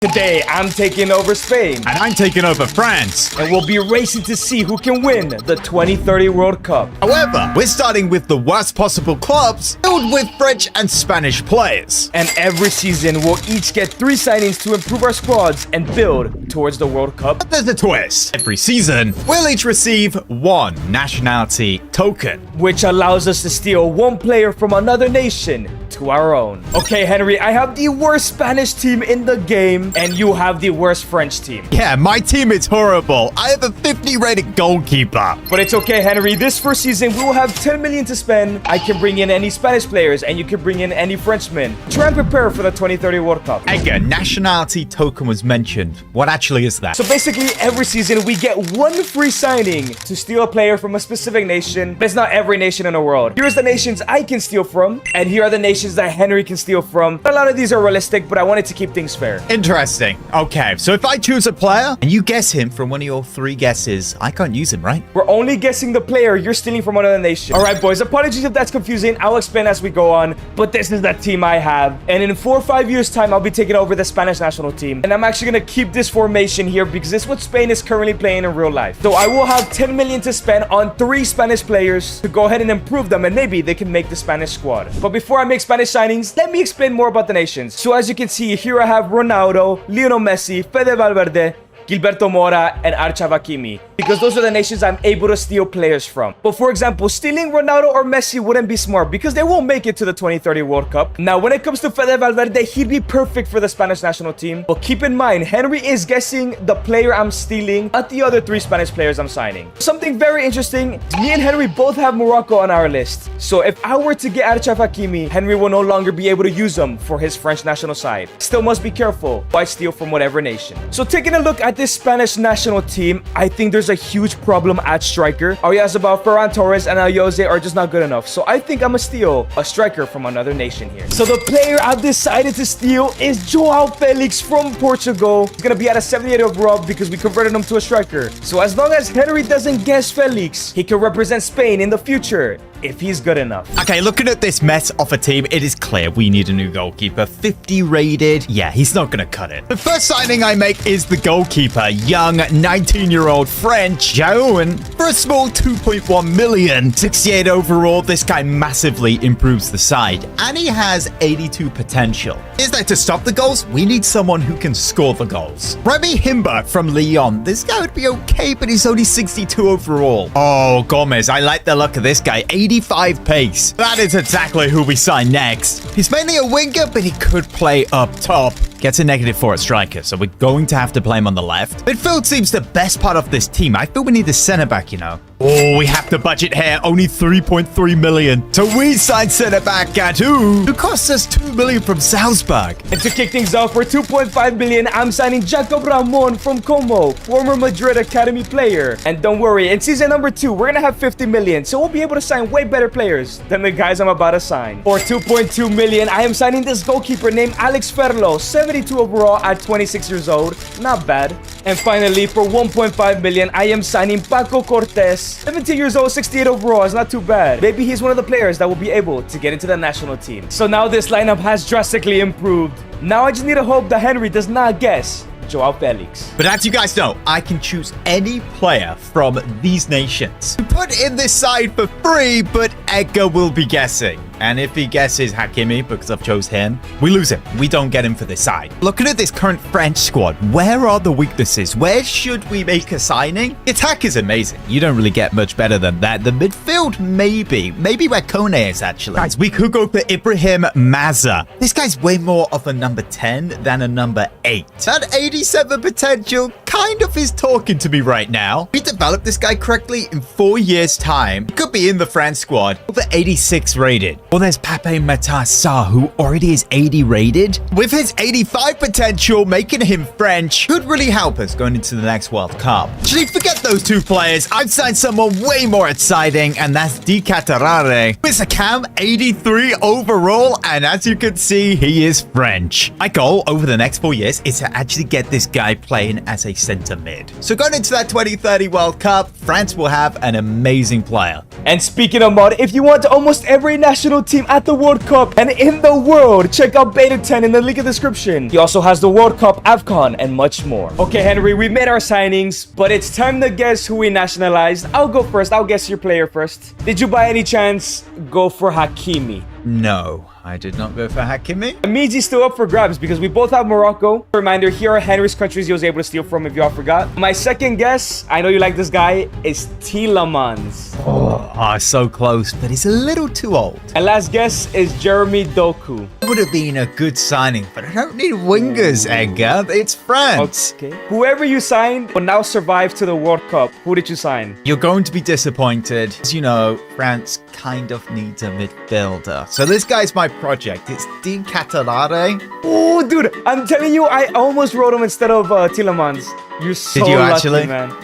Today, I'm taking over Spain. And I'm taking over France. And we'll be racing to see who can win the 2030 World Cup. However, we're starting with the worst possible clubs filled with French and Spanish players. And every season, we'll each get 3 signings to improve our squads and build towards the World Cup. But there's a twist. Every season, we'll each receive 1 nationality token, which allows us to steal 1 player from another nation to our own. Okay, Henry, I have the worst Spanish team in the game, and you have the worst French team. Yeah, my team is horrible. I have a 50 rated goalkeeper. But it's okay, Henry. This first season, we will have 10 million to spend. I can bring in any Spanish players, and you can bring in any Frenchmen. Try and prepare for the 2030 World Cup. Edgar, nationality token was mentioned. What actually is that? So basically, every season, we get 1 free signing to steal a player from a specific nation. But it's not every nation in the world. Here's the nations I can steal from, and here are the nations that Henry can steal from. A lot of these are realistic, but I wanted to keep things fair. Interesting. Okay, so if I choose a player and you guess him from one of your 3 guesses, I can't use him, right? We're only guessing the player you're stealing from another nation. All right, boys, apologies if that's confusing. I'll explain as we go on, but this is the team I have. And in 4 or 5 years' time, I'll be taking over the Spanish national team. And I'm actually going to keep this formation here because this is what Spain is currently playing in real life. So I will have 10 million to spend on 3 Spanish players to go ahead and improve them, and maybe they can make the Spanish squad. But before I make Spanish signings, let me explain more about the nations. So as you can see, here I have Ronaldo, Lionel Messi, Fede Valverde, Gilberto Mora, and Achraf Hakimi, because those are the nations I'm able to steal players from. But for example, stealing Ronaldo or Messi wouldn't be smart because they won't make it to the 2030 World Cup. Now, when it comes to Fede Valverde, he'd be perfect for the Spanish national team. But keep in mind, Henry is guessing the player I'm stealing, not the other 3 Spanish players I'm signing. Something very interesting, me and Henry both have Morocco on our list. So if I were to get Achraf Hakimi, Henry will no longer be able to use him for his French national side. Still must be careful why steal from whatever nation. So taking a look at this Spanish national team, I think there's a huge problem at striker. Oyarzabal, Ferran Torres, and Ayoze are just not good enough. So I think I'm gonna steal a striker from another nation here. So the player I've decided to steal is Joao Felix from Portugal. He's gonna be at a 78 overall because we converted him to a striker. So as long as Henry doesn't guess Felix, he can represent Spain in the future if he's good enough. Okay, looking at this mess of a team, it is clear we need a new goalkeeper. 50 rated. Yeah, he's not gonna cut it. The first signing I make is the goalkeeper, young 19-year-old French Jaoun, for a small 2.1 million. 68 overall. This guy massively improves the side, and he has 82 potential. Is that to stop the goals? We need someone who can score the goals. Remy Himber from Lyon. This guy would be okay, but he's only 62 overall. Oh, Gomez. I like the look of this guy. 85 pace. That is exactly who we sign next. He's mainly a winger, but he could play up top. Gets a -4 at striker, so we're going to have to play him on the left. Midfield seems the best part of this team. I feel we need a centre-back, you know. Oh, we have the budget here. Only 3.3 million. So we signed centre-back Gadou, who costs us 2 million from Salzburg. And to kick things off, for 2.5 million, I'm signing Jacob Ramon from Como, former Madrid Academy player. And don't worry, in season number 2, we're gonna have 50 million, so we'll be able to sign way better players than the guys I'm about to sign. For 2.2 million, I am signing this goalkeeper named Alex Ferlo, 72 overall at 26 years old. Not bad. And finally, for 1.5 million, I am signing Paco Cortés, 17 years old, 68 overall. It's not too bad. Maybe he's one of the players that will be able to get into the national team. So now this lineup has drastically improved. Now I just need to hope that Henry does not guess Joao Felix. But as you guys know, I can choose any player from these nations to put in this side for free, but Edgar will be guessing. And if he guesses Hakimi, because I've chose him, we lose him. We don't get him for this side. Looking at this current French squad, where are the weaknesses? Where should we make a signing? The attack is amazing. You don't really get much better than that. The midfield, maybe. Maybe where Kone is, actually. Guys, we could go for Ibrahim Maza. This guy's way more of a number 10 than a number 8. That 87 potential kind of is talking to me right now. We developed this guy correctly in 4 years' time. He could be in the France squad. Over 86 rated. Well, there's Pape Matar Sarr, who already is 80 rated. With his 85 potential, making him French could really help us going into the next World Cup. Actually, forget those 2 players. I've signed someone way more exciting, and that's Di Catarare. Mr. Cam, 83 overall, and as you can see, he is French. My goal over the next 4 years is to actually get this guy playing as a center mid. So going into that 2030 World Cup, France will have an amazing player. And speaking of mod, if you want almost every national team at the World Cup and in the world, check out Beta 10 in the link in the description. He also has the World Cup, AFCON, and much more. Okay, Henry, we made our signings, but it's time to guess who we nationalized. I'll go first. I'll guess your player first. Did you by any chance go for Hakimi? No, I did not go for Hakimi. It means he's still up for grabs because we both have Morocco. Reminder, here are Henry's countries he was able to steal from if y'all forgot. My second guess, I know you like this guy, is Tielemans. Oh, so close, but he's a little too old. And last guess is Jeremy Doku. It would have been a good signing, but I don't need wingers, Edgar. It's France. Okay. Whoever you signed will now survive to the World Cup. Who did you sign? You're going to be disappointed. As you know, France kind of needs a midfielder. So this guy's my project. It's EdgarAS. Oh, dude, I'm telling you, I almost wrote him instead of Tielemans. You're so Did you lucky, actually? Man.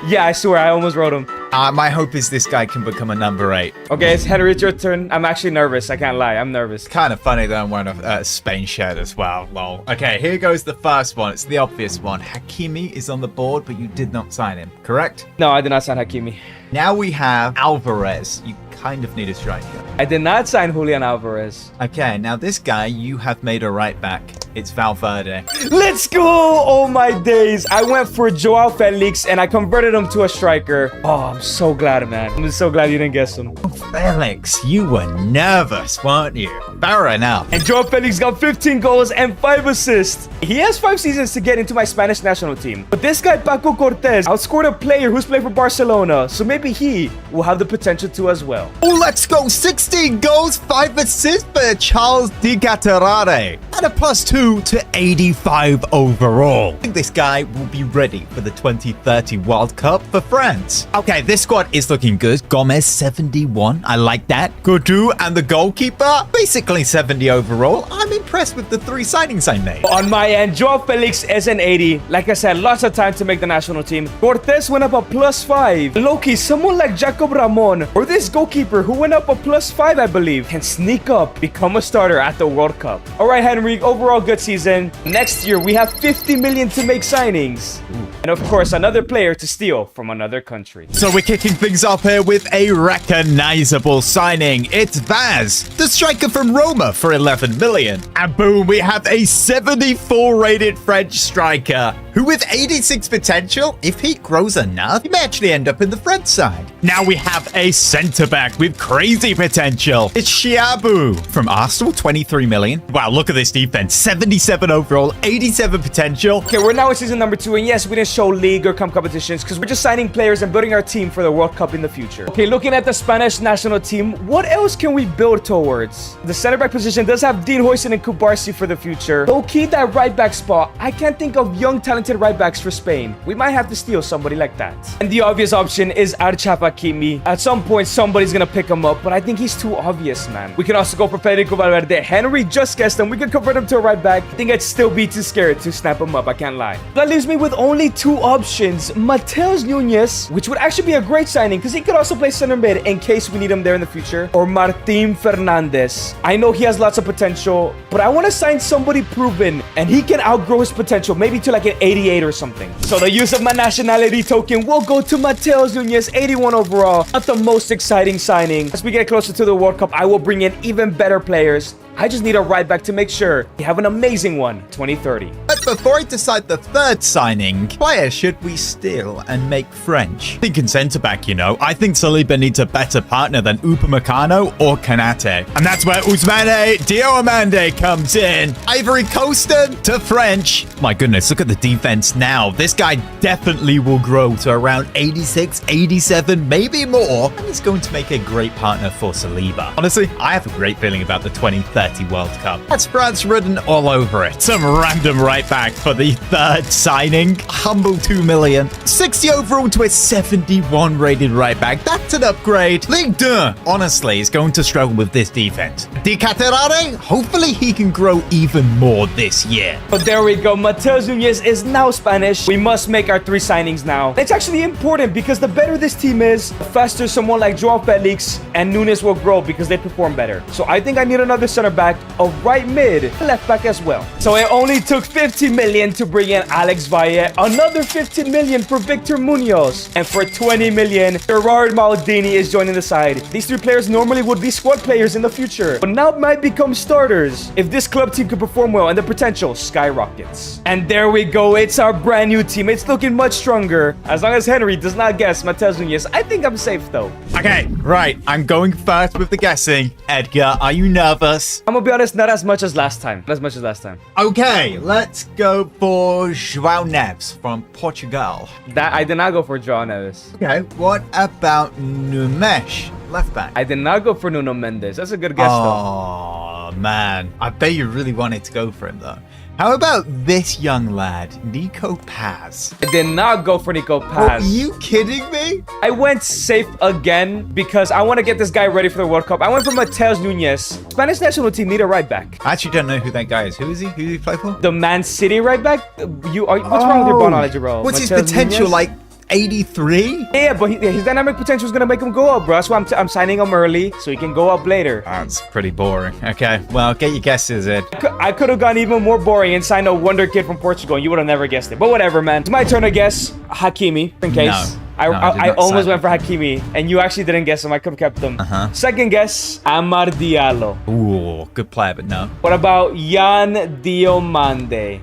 Yeah, I swear, I almost wrote him. My hope is this guy can become a number 8. Okay, it's Henry, it's your turn. I'm actually nervous. I can't lie. I'm nervous. Kind of funny that I'm wearing a Spain shirt as well. Lol. Okay, here goes the first one. It's the obvious one. Hakimi is on the board, but you did not sign him, correct? No, I did not sign Hakimi. Now we have Alvarez. You kind of need a striker. I did not sign Julian Alvarez. Okay, now this guy you have made a right back. It's Valverde. Let's go! Oh my days. I went for Joao Felix and I converted him to a striker. Oh, I'm so glad, man. I'm so glad you didn't guess him. Felix, you were nervous, weren't you? Fair enough. And Joao Felix got 15 goals and 5 assists. He has 5 seasons to get into my Spanish national team. But this guy, Paco Cortez, outscored a player who's played for Barcelona. So maybe he will have the potential to as well. Oh, let's go. 16 goals, 5 assists for Charles EdgarAS. And a +2 to 85 overall. I think this guy will be ready for the 2030 World Cup for France. Okay, this squad is looking good. Gomez, 71. I like that. Godou and the goalkeeper, basically 70 overall. I'm impressed with the 3 signings I made. On my end, Joao Felix is an 80. Like I said, lots of time to make the national team. Cortez went up a +5. Loki, someone like Jacob Ramon or this goalkeeper who went up a +5, I believe, can sneak up, become a starter at the World Cup. All right, Henry, overall good season. Next year, we have 50 million to make signings. And of course, another player to steal from another country. So we're kicking things off here with a recognizable signing. It's Vaz, the striker from Roma for 11 million. And boom, we have a 74 rated French striker who with 86 potential, if he grows enough, he may actually end up in the French side. Now we have a centre-back with crazy potential. It's Chiabu from Arsenal, 23 million. Wow, look at this defense. 77 overall, 87 potential. Okay, we're now in season number 2, and yes, we didn't show league or cup competitions because we're just signing players and building our team for the World Cup in the future. Okay, looking at the Spanish national team, what else can we build towards? The center back position does have Dean Huijsen and Kubarsi for the future. Low-key, that right back spot, I can't think of young, talented right backs for Spain. We might have to steal somebody like that. And the obvious option is Achraf Hakimi. At some point, somebody's gonna pick him up, but I think he's too obvious, man. We can also go for Federico Valverde. Henry just guessed him. We could convert him to a right back. I think I'd still be too scared to snap him up. I can't lie. That leaves me with only 2 options. Mateus Nunes, which would actually be a great signing because he could also play center mid in case we need him there in the future. Or Martin Fernandez. I know he has lots of potential, but I want to sign somebody proven and he can outgrow his potential, maybe to like an 88 or something. So the use of my nationality token will go to Mateus Nunes, 81 overall. Not the most exciting signing. As we get closer to the World Cup, I will bring in even better players. I just need a right back to make sure we have an amazing one, 2030. But before I decide the 3rd signing, player should we steal and make French? Thinking centre-back, you know. I think Saliba needs a better partner than Upamecano or Kanate. And that's where Ousmane Diomande comes in. Ivory Coastal to French. My goodness, look at the defense now. This guy definitely will grow to around 86, 87, maybe more. And he's going to make a great partner for Saliba. Honestly, I have a great feeling about the 2030 World Cup. That's France written all over it. Some random right back for the 3rd signing. Humble 2 million. 60 overall to a 71 rated right back. That's an upgrade. Ligue 2, honestly, is going to struggle with this defense. EdgarAS, hopefully he can grow even more this year. But there we go. Mateus Nunes is now Spanish. We must make our 3 signings now. It's actually important because the better this team is, the faster someone like Joao Felix and Nunes will grow because they perform better. So I think I need another center back, a right mid, a left back as well. So it only took 50 million to bring in Alex Valle, another 15 million for Victor Munoz, and for 20 million, Gerard Maldini is joining the side. These three players normally would be squad players in the future, but now might become starters if this club team could perform well and the potential skyrockets. And there we go. It's our brand new team. It's looking much stronger. As long as Henry does not guess Mateus Nunes, I think I'm safe though. Okay, right. I'm going first with the guessing. Edgar, are you nervous? I'm gonna be honest, not as much as last time. Not as much as last time. Okay, let's go for João Neves from Portugal. That I did not go for João Neves. Okay, what about Numesh, left back? I did not go for Nuno Mendes. That's a good guess though. Oh, man. I bet you really wanted to go for him, though. How about this young lad, Nico Paz? I did not go for Nico Paz. Are you kidding me? I went safe again because I want to get this guy ready for the World Cup. I went for Mateus Nunes. Spanish national team need a right back. I actually don't know who that guy is. Who is he? Who did he play for? The Man City right back? What's wrong with your ball knowledge, bro? What's his Mateus potential, Nunes? like 83? Yeah, but his dynamic potential is going to make him go up, bro. That's why I'm signing him early so he can go up later. That's pretty boring. Okay, well, get your guesses in. I could have gone even more boring and signed a wonder kid from Portugal and you would have never guessed it. But whatever, man. It's my turn to guess Hakimi in case. No. I almost went for Hakimi and you actually didn't guess him. I could have kept him. Second guess, Amar Diallo. Ooh, good player, but no. What about Yan Diomande?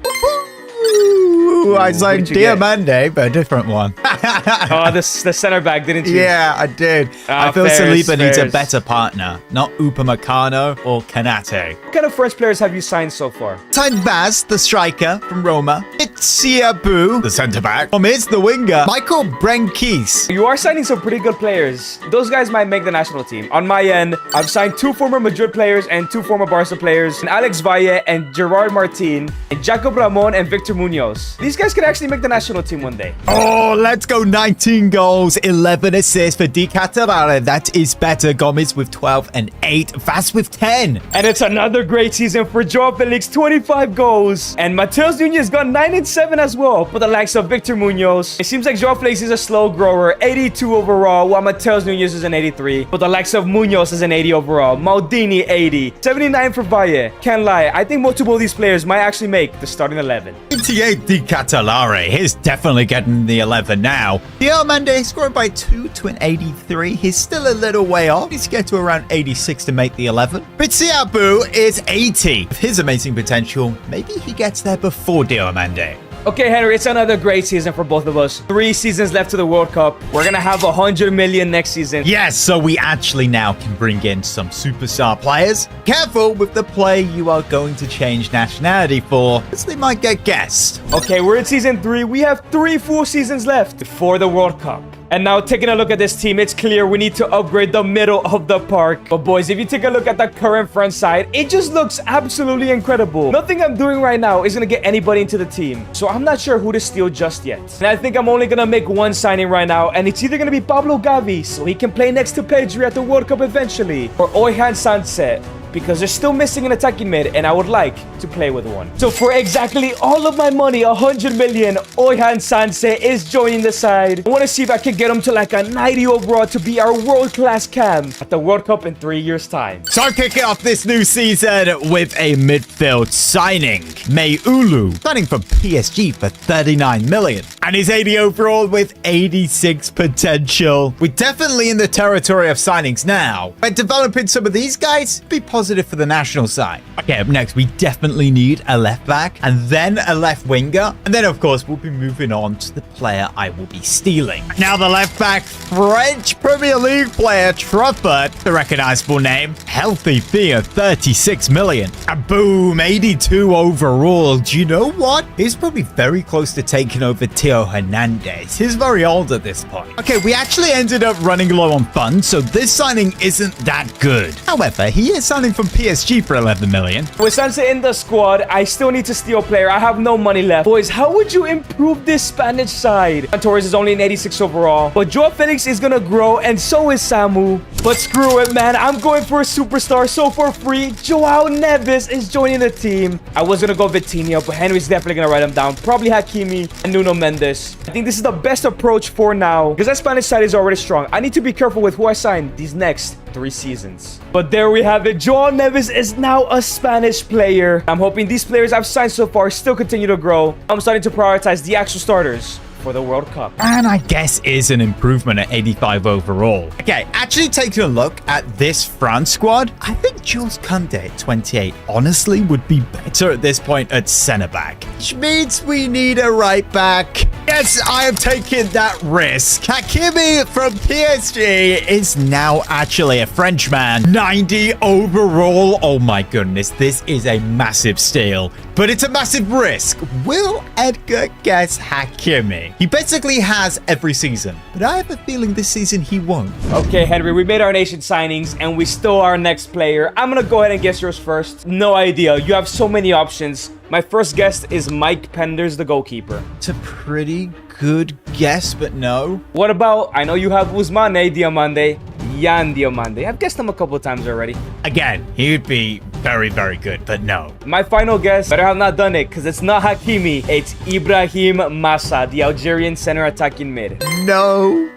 Ooh, I signed Diamande, but a different one. Oh, the center back, didn't you? Yeah, I did. I feel fairs, Saliba needs a fairs. better partner, not Upamecano or Kanate. What kind of French players have you signed so far? Signed Baz, the striker from Roma. Itsiabu, the centre-back. Is the winger, Michael Brenkis. You are signing some pretty good players. Those guys might make the national team. On my end, I've signed 2 former Madrid players and 2 former Barca players, and Alex Valle and Gerard Martin, and Jacob Ramon and Victor Munoz. These guys could actually make the national team one day. Oh, let's go. 19 goals, 11 assists for Di Catalara. That is better. Gomez with 12 and 8. Vaz with 10. And it's another great season for Joao Felix, 25 goals. And Mateus Nunes got 9 and 7 as well. For the likes of Victor Munoz, it seems like Joao Felix is a slow grower, 82 overall, while Mateus Nunes is an 83. But the likes of Munoz is an 80 overall. Maldini, 80. 79 for Valle. Can't lie, I think multiple of these players might actually make the starting 11. 88 Di Catalare. He's definitely getting the 11 now. Diomande scored by 2 to an 83. He's still a little way off. Needs to get to around 86 to make the 11. Bitsiabu is 80. With his amazing potential, maybe he gets there before Diomande. Okay, Henry, it's another great season for both of us. 3 seasons left to the World Cup. We're gonna have 100 million next season. Yes, so we actually now can bring in some superstar players. Careful with the play you are going to change nationality for, because they might get guessed. Okay, we're in season 3. We have 3 full seasons left before the World Cup. And now taking a look at this team, it's clear we need to upgrade the middle of the park. But boys, if you take a look at the current front side, it just looks absolutely incredible. Nothing I'm doing right now is going to get anybody into the team. So I'm not sure who to steal just yet. And I think I'm only going to make one signing right now. And it's either going to be Pablo Gavi, so he can play next to Pedri at the World Cup eventually. Or Oyhan Sanset, because they're still missing an attacking mid and I would like to play with one. So for exactly all of my money, 100 million, Oyhan Sanse is joining the side. I want to see if I can get him to like a 90 overall to be our world-class cam at the World Cup in 3 years' time. So kicking off this new season with a midfield signing. Mayulu, signing for PSG for 39 million. And he's 80 overall with 86 potential. We're definitely in the territory of signings now. By developing some of these guys, be positive for the national side. Okay, up next, we definitely need a left back and then a left winger. And then, of course, we'll be moving on to the player I will be stealing. Now, the left back, French Premier League player Truffert, the recognizable name, healthy fee of 36 million. And boom, 82 overall. Do you know what? He's probably very close to taking over Theo Hernandez. He's very old at this point. Okay, we actually ended up running low on funds, so this signing isn't that good. However, he is signing from PSG for 11 million. With Sanse in the squad, I still need to steal a player. I have no money left. Boys, how would you improve this Spanish side? Torres is only an 86 overall, but Joao Felix is gonna grow, and so is Samu. But screw it, man. I'm going for a superstar, so for free, Joao Neves is joining the team. I was gonna go Vitinho, but Henry's definitely gonna write him down. Probably Hakimi and Nuno Mendes. I think this is the best approach for now, because that Spanish side is already strong. I need to be careful with who I sign these next 3 seasons. But there we have it. Joao Neves is now a Spanish player. I'm hoping these players I've signed so far still continue to grow. I'm starting to prioritize the actual starters for the World Cup. And I guess is an improvement at 85 overall. Okay, actually taking a look at this France squad, I think Jules Koundé at 28 honestly would be better at this point at centre back. Which means we need a right back. Yes, I am taking that risk. Hakimi from PSG is now actually a Frenchman. 90 overall. Oh my goodness, this is a massive steal. But it's a massive risk. Will Edgar guess Hakimi? He basically has every season, but I have a feeling this season he won't. Okay, Henry, we made our nation signings and we stole our next player. I'm gonna go ahead and guess yours first. No idea. You have so many options. My first guess is Mike Penders, the goalkeeper. It's a pretty good guess, but no. What about, I know you have Ousmane Diomande, Yan Diomande. I've guessed him a couple of times already. Again, he would be very, very good, but no. My final guess, better have not done it, because it's not Hakimi. It's Ibrahim Massa, the Algerian center attacking mid. No.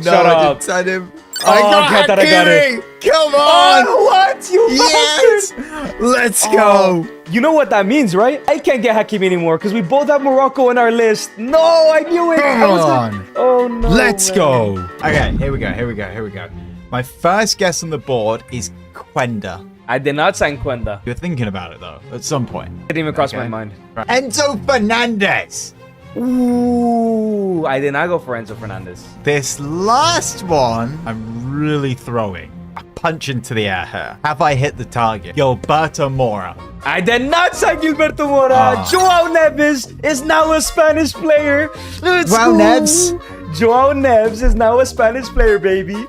Shut up. I didn't him. Oh, I got it. Come on. Oh, what? You bastard. Let's go. You know what that means, right? I can't get Hakimi anymore because we both have Morocco in our list. No, I knew it. Come on. Oh, no. Let's go. Okay, here we go. My first guess on the board is Quenda. I did not sign Quenda. You're thinking about it, though, at some point. It didn't even cross my mind. Right. Enzo Fernandez. Ooh, I did not go for Enzo Fernandez. This last one, I'm really throwing a punch into the air here. Have I hit the target? Gilberto Mora. I did not sign Gilberto Mora. Joao Neves is now a Spanish player. Let's go. Neves. Joao Neves is now a Spanish player, baby.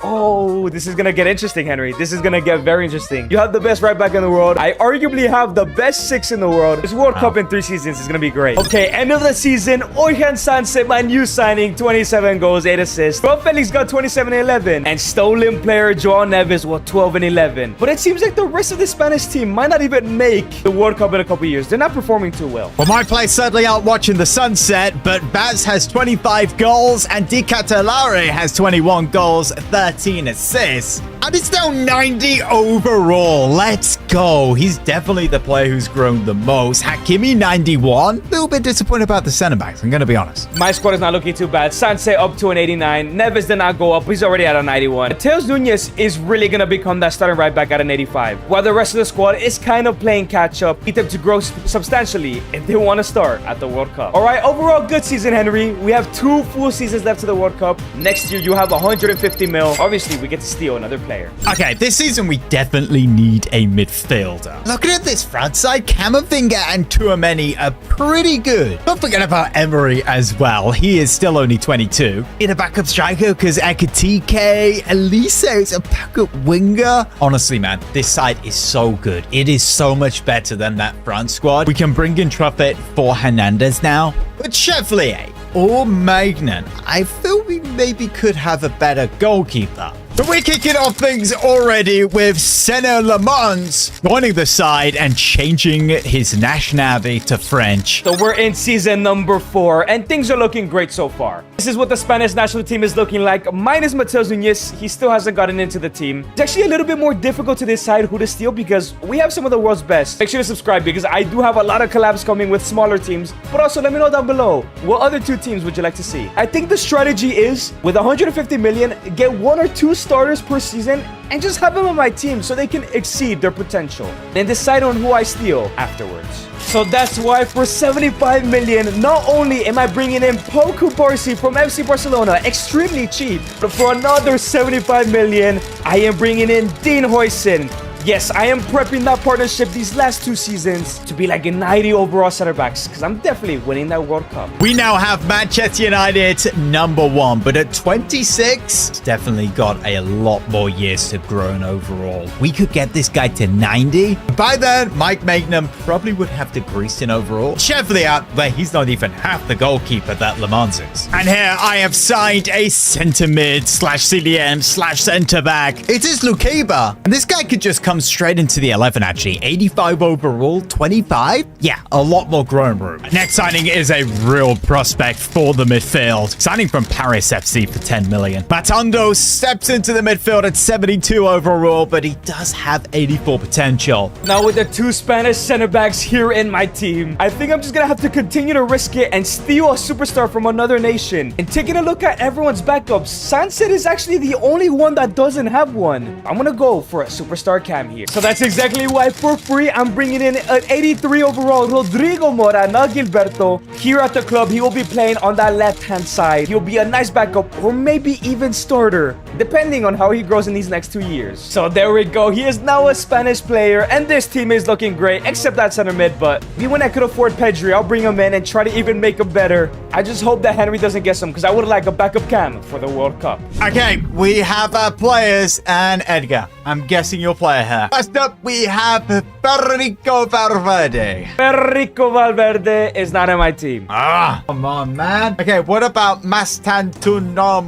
Oh, this is gonna get interesting, Henry. This is gonna get very interesting. You have the best right back in the world. I arguably have the best 6 in the world. This World Cup in 3 seasons is gonna be great. Okay, end of the season. Orhan Sanse, my new signing, 27 goals, 8 assists. Joao Felix got 27 and 11. And stolen player Joao Neves was 12 and 11. But it seems like the rest of the Spanish team might not even make the World Cup in a couple years. They're not performing too well. Well, my play's certainly out watching the sunset, but Baz has 25 goals and Di Catalare has 21 goals, 13 assists, and it's now 90 overall. Let's go. He's definitely the player who's grown the most. Hakimi 91. A little bit disappointed about the center backs, I'm gonna be honest. My squad is not looking too bad. Sanse up to an 89. Neves did not go up. He's already at a 91. Mateus Nunes is really gonna become that starting right back at an 85, while the rest of the squad is kind of playing catch up. Need them to grow substantially if they want to start at the World Cup. All right, overall good season, Henry. We have 2 full seasons left to the World Cup. Next year you have 150 mil. Obviously we get to steal another player. Okay, this season we definitely need a midfielder. Looking at this front side, Camavinga and Tchouaméni are pretty good. Don't forget about Emery as well. He is still only 22. In a backup striker, because Ekitike, Elise is a backup winger. Honestly, man, this side is so good. It is so much better than that front squad. We can bring in Truffet for Hernandez now. But Chevalier or Magnan, I feel we maybe could have a better goalkeeper. But we're kicking off things already with Senna Lamont joining the side and changing his nationality to French. So we're in season number 4 and things are looking great so far. This is what the Spanish national team is looking like. Minus Mateus Nunes, he still hasn't gotten into the team. It's actually a little bit more difficult to decide who to steal because we have some of the world's best. Make sure to subscribe because I do have a lot of collabs coming with smaller teams. But also let me know down below, what other 2 teams would you like to see? I think the strategy is, with 150 million, get 1 or 2 starters per season and just have them on my team so they can exceed their potential and decide on who I steal afterwards. So that's why for 75 million, not only am I bringing in Pau Cubarsí from FC Barcelona, extremely cheap, but for another 75 million, I am bringing in Dean Huijsen. Yes, I am prepping that partnership these last 2 seasons to be like a 90 overall center backs because I'm definitely winning that World Cup. We now have Manchester United #1, but at 26, definitely got a lot more years to grow in overall. We could get this guy to 90. By then, Mike Magnum probably would have to grease in overall. Chevalier, but he's not even half the goalkeeper that Le Mans is. And here I have signed a centre mid /CDM/centre back. It is Lukeba, and this guy could just comes straight into the 11, actually. 85 overall, 25? Yeah, a lot more growing room. Next signing is a real prospect for the midfield. Signing from Paris FC for 10 million. Matondo steps into the midfield at 72 overall, but he does have 84 potential. Now with the 2 Spanish center backs here in my team, I think I'm just gonna have to continue to risk it and steal a superstar from another nation. And taking a look at everyone's backups, Sunset is actually the only one that doesn't have one. I'm gonna go for a superstar cam here. So that's exactly why for free I'm bringing in an 83 overall Rodrigo Mora, not Gilberto. Here at the club, he will be playing on that left-hand side. He'll be a nice backup or maybe even starter, depending on how he grows in these next 2 years. So there we go. He is now a Spanish player, and this team is looking great, except that center mid. But even when I could afford Pedri, I'll bring him in and try to even make him better. I just hope that Henry doesn't guess him, because I would like a backup cam for the World Cup. Okay, we have our players, and Edgar, I'm guessing your player here. First up, we have Federico Valverde. Federico Valverde is not in my team. Ah, come on, man. Okay, what about Mastantuno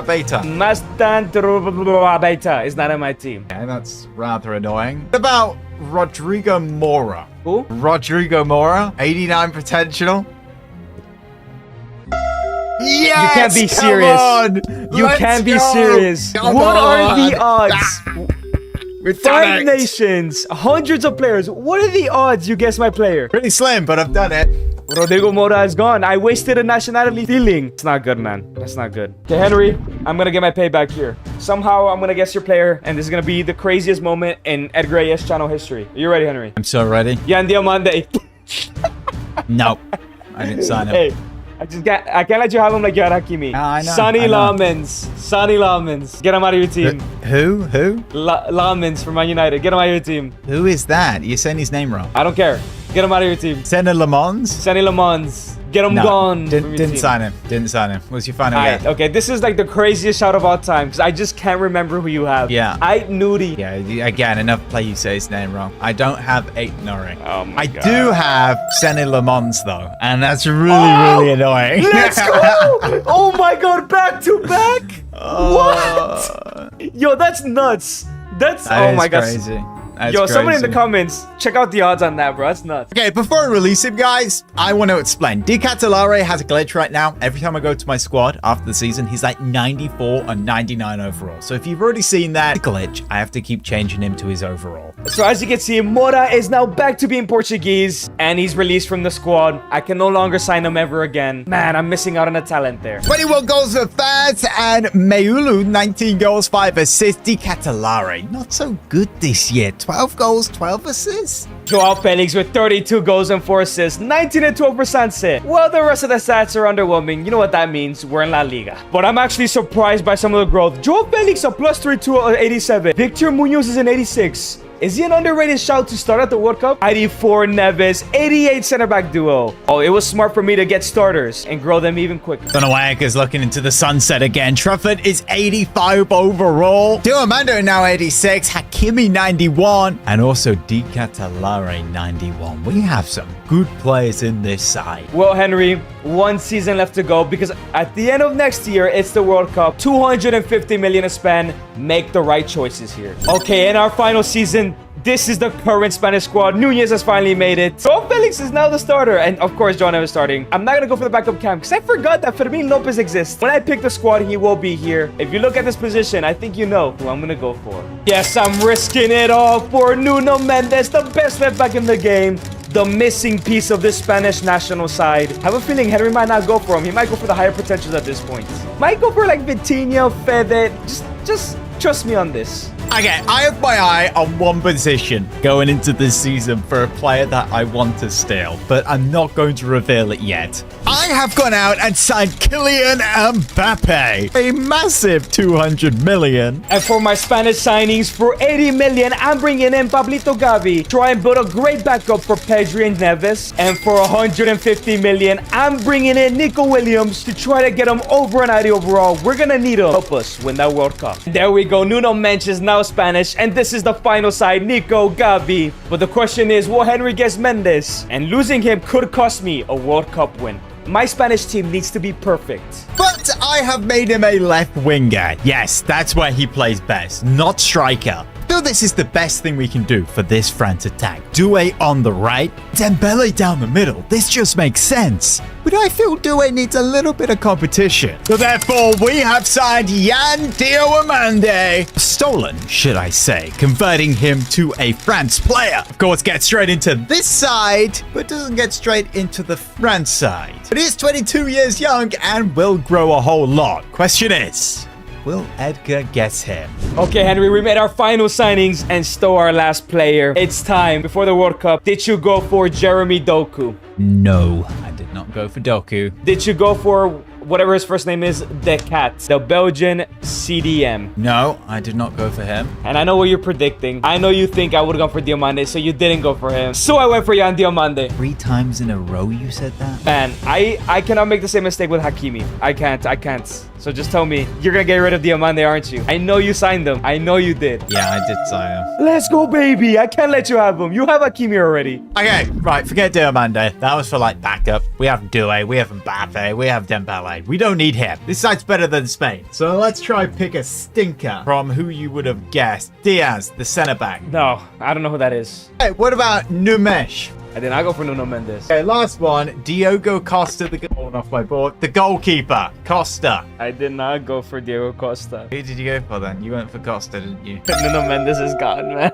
Beta? Beta is not in my team. Okay, that's rather annoying. What about Rodrigo Mora? Who? Rodrigo Mora, 89 potential. Yes, you can't be serious. You can't be serious. What are the odds? 5 nations, hundreds of players. What are the odds you guess my player? Pretty slim, but I've done it. Rodrigo Mora is gone. I wasted a nationality feeling. It's not good, man. That's not good. Okay, Henry, I'm gonna get my payback here. Somehow, I'm gonna guess your player, and this is gonna be the craziest moment in EdgarAS channel history. Are you ready, Henry? I'm so ready. Yan Diamante. No, I didn't sign him. Hey, I can't let you have him like you had Hakimi. I know. Sonny Lamens. Sonny Lamens. Get him out of your team. Who? Lamens from Man United. Get him out of your team. Who is that? You're saying his name wrong. I don't care. Get him out of your team. Senna Lamons? Sonny Lamens. Get him gone. Didn't sign him. Didn't sign him. What's your final guess? Okay, this is like the craziest shout of all time because I just can't remember who you have. Yeah. Nudie. Yeah, again, enough play you say his name wrong. I don't have 8 Nori. Oh my God. I do have Senna Lamons though, and that's really annoying. Let's go! Oh my God, back to back? What? Yo, that's nuts. That oh my God. Crazy. That's Yo, someone in crazy. the comments, check out the odds on that, bro. That's nuts. Okay, before I release him, guys, I want to explain. Di Catalare has a glitch right now. Every time I go to my squad after the season, he's like 94 and 99 overall. So if you've already seen that glitch, I have to keep changing him to his overall. So as you can see, Mora is now back to being Portuguese, and he's released from the squad. I can no longer sign him ever again. Man, I'm missing out on a talent there. 21 goals for Faz and Meulu, 19 goals, 5 assists. Di Catalare, not so good this year. 12 goals, 12 assists. Joao Felix with 32 goals and 4 assists, 19 and 12% sit. Well, the rest of the stats are underwhelming. You know what that means. We're in La Liga. But I'm actually surprised by some of the growth. Joao Felix a plus 32 87. Victor Munoz is an 86. Is he an underrated shout to start at the World Cup? 84 Neves, 88 center back duo. Oh, it was smart for me to get starters and grow them even quicker. Don't know why Edgar's looking into the sunset again. Trafford is 85 overall. Diamando now 86. Hakimi 91. And also Di Catalare 91. We have some good players in this side. Well, Henry, 1 season left to go because at the end of next year, it's the World Cup. 250 million to spend. Make the right choices here. Okay, in our final season, this is the current Spanish squad. Nunez has finally made it. Joao Felix is now the starter. And of course, John is starting. I'm not going to go for the backup cam because I forgot that Fermin Lopez exists. When I pick the squad, he will be here. If you look at this position, I think you know who I'm going to go for. Yes, I'm risking it all for Nuno Mendes, the best left back in the game. The missing piece of this Spanish national side. I have a feeling Henry might not go for him. He might go for the higher potentials at this point. Might go for like Vitinha, Fede. Just trust me on this. Okay, I have my eye on one position going into this season for a player that I want to steal, but I'm not going to reveal it yet. I have gone out and signed Kylian Mbappe, a massive 200 million. And for my Spanish signings, for 80 million, I'm bringing in Pablito Gavi. Try and build a great backup for Pedri and Neves. And for 150 million, I'm bringing in Nico Williams to try to get him over an 90 overall. We're gonna need him. Help us win that World Cup. There we go. Nuno Mendes is now Spanish, and this is the final side, Nico Gavi. But the question is, will Henry guess Mendes? And losing him could cost me a World Cup win. My Spanish team needs to be perfect. But I have made him a left winger. Yes, that's where he plays best, not striker. feel this is the best thing we can do for this France attack. Doué on the right, Dembele down the middle. This just makes sense. But I feel Doué needs a little bit of competition. So therefore, we have signed Yan Diomande. Stolen, should I say, converting him to a France player. Of course, gets straight into this side, but doesn't get straight into the France side. But he is 22 years young and will grow a whole lot. Question is, will Edgar guess him? Okay, Henry, we made our final signings and stole our last player. It's time. Before the World Cup, did you go for Jeremy Doku? No, I did not go for Doku. Did you go for whatever his first name is, the Cat, the Belgian CDM? No, I did not go for him. And I know what you're predicting. I know you think I would have gone for Diomande, so you didn't go for him. So I went for Yan Diomande. 3 times in a row you said that? Man, I cannot make the same mistake with Hakimi. I can't. So just tell me, you're gonna get rid of Diomande, aren't you? I know you signed them. I know you did. Yeah, I did sign him. Let's go, baby. I can't let you have him. You have Hakimi already. Okay, right, forget Diomande. That was for like backup. We have Doué, we have Mbappe, we have Dembele. We don't need him. This side's better than Spain. So let's try pick a stinker from who you would have guessed. Diaz, the centre back. No, I don't know who that is. Hey, what about Numesh? I did not go for Nuno Mendes. Okay, last one. Diogo Costa, off my board. The goalkeeper, Costa. I did not go for Diego Costa. Who did you go for then? You went for Costa, didn't you? Nuno Mendes is gone, man.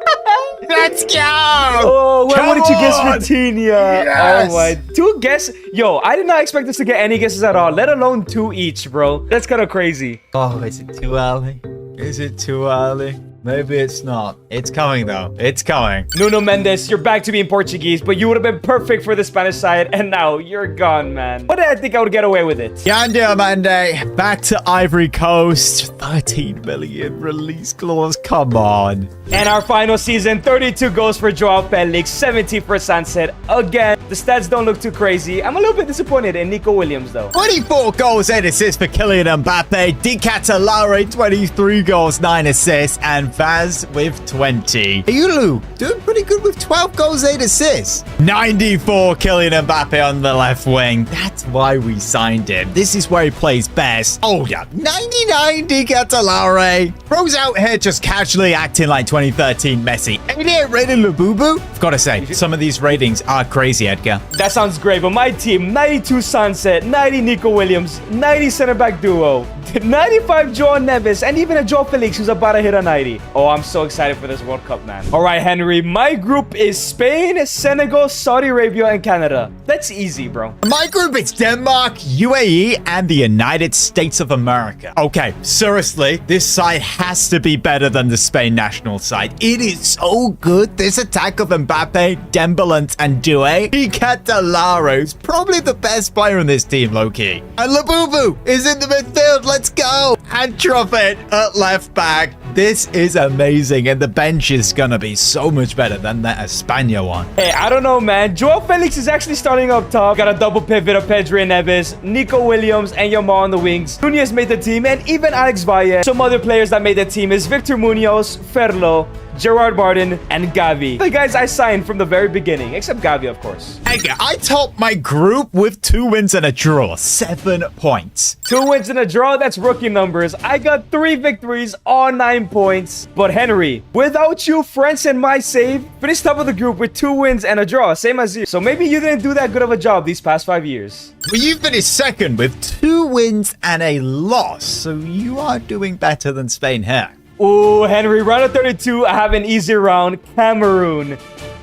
Let's go! Oh, what did you guess, Vitinha? Yes! Oh my, 2 guesses? Yo, I did not expect us to get any guesses at all, let alone 2 each, bro. That's kind of crazy. Oh, is it too early? Is it too early? Maybe it's not. It's coming, though. It's coming. Nuno Mendes, you're back to being Portuguese, but you would have been perfect for the Spanish side, and now you're gone, man. But I think I would get away with it. Yan Diomande, back to Ivory Coast. 13 million release clause. Come on. And our final season, 32 goals for Joao Felix, 70 for Sunset. Again, the stats don't look too crazy. I'm a little bit disappointed in Nico Williams, though. 24 goals, 8 assists for Kylian Mbappe. Di Catalare, 23 goals, 9 assists. And Vaz with 20. Ayulu doing pretty good with 12 goals, 8 assists. 94 Kylian Mbappe on the left wing. That's why we signed him. This is where he plays best. Oh, yeah. 99 Di Catalare. Bro's out here just casually acting like 2013 Messi. 88 rated Labubu. I've got to say, some of these ratings are crazy, Edgar. That sounds great, but my team, 92 Sunset, 90 Nico Williams, 90 center back duo, 95 Joao Neves, and even a Joao Felix who's about to hit a 90. Oh, I'm so excited for this World Cup, man. All right, Henry, my group is Spain, Senegal, Saudi Arabia, and Canada. That's easy, bro. My group is Denmark, UAE, and the United States of America. Okay, seriously, this side has to be better than the Spain national side. It is so good. This attack of Mbappe, Dembele, and Doué. Catalaro is probably the best player in this team, low-key. And Labubu is in the midfield. Let's go. And Truffet at left back. This is amazing, and the bench is gonna be so much better than that Espana one. Hey, I don't know, man. Joao Felix is actually starting up top. Got a double pivot of Pedri and Neves, Nico Williams, and Yamal on the wings. Nunez made the team, and even Alex Valle. Some other players that made the team is Victor Munoz, Ferlo, Gerard Barden, and Gavi. The guys I signed from the very beginning, except Gavi, of course. Edgar, I topped my group with 2 wins and a draw. 7 points. 2 wins and a draw, that's rookie numbers. I got 3 victories, all 9 points. But Henry, without you, France, and my save, finished top of the group with 2 wins and a draw, same as you. So maybe you didn't do that good of a job these past 5 years. Well, you finished second with 2 wins and a loss. So you are doing better than Spain here. Ooh, Henry, round of 32, I have an easy round, Cameroon.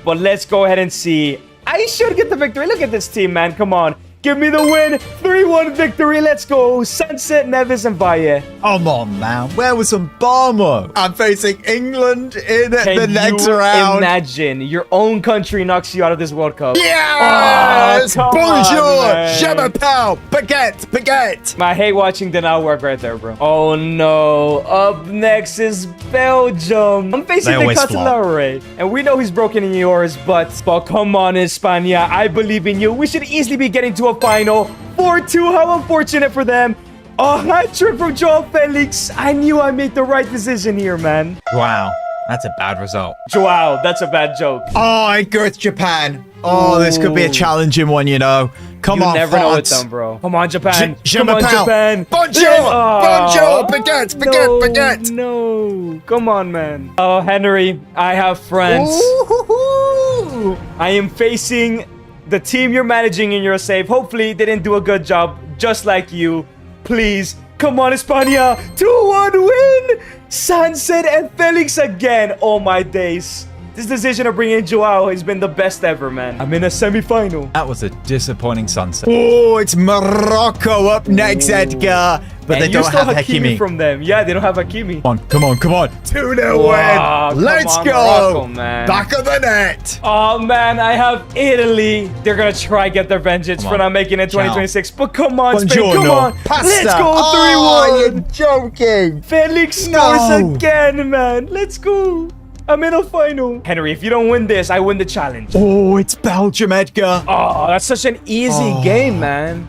But let's go ahead and see. I should get the victory. Look at this team, man. Come on. Give me the win. 3-1 victory. Let's go. Sunset, Neves, and Valle. Come on, man. Where was Mbamo? I'm facing England in the next round. Imagine your own country knocks you out of this World Cup. Yes! Oh, bonjour! Je m'appelle Baguette! I hate watching the now work right there, bro. Oh, no. Up next is Belgium. I'm facing the Catalare. And we know he's broken in yours, but come on, Espana. I believe in you. We should easily be getting to a final. 4-2. How unfortunate for them. A hat trick from Joao Felix. I knew I made the right decision here, man. Wow. That's a bad result. Wow, that's a bad joke. Oh, Edgar, it's Japan. Oh, this could be a challenging one, you know. Come on, You never know with France. them, bro. Come on, Japan. Je Come on, m'appelle. Japan. Bonjour. Bonjour. Baguette, baguette. No. Come on, man. Oh, Henry, I have France. Ooh. I am facing the team you're managing in your save. Hopefully, they didn't do a good job, just like you. Please. Come on, España. 2-1 win. Sunset and Felix again. Oh, my days. This decision of bringing Joao has been the best ever, man. I'm in a semi-final. That was a disappointing sunset. Oh, it's Morocco up next, Edgar. But they don't have Hakimi from them. Yeah, they don't have Hakimi. Come on. 2-0 win. Let's go. Morocco, man. Back of the net. Oh, man, I have Italy. They're going to try get their vengeance for not making it 2026. But come on, Spain, come on. Pasta. Let's go 3-1. Oh, you're joking. Felix scores again, man. Let's go. I'm in a final. Henry, if you don't win this, I win the challenge. Oh, it's Belgium, Edgar. Oh, that's such an easy game, man.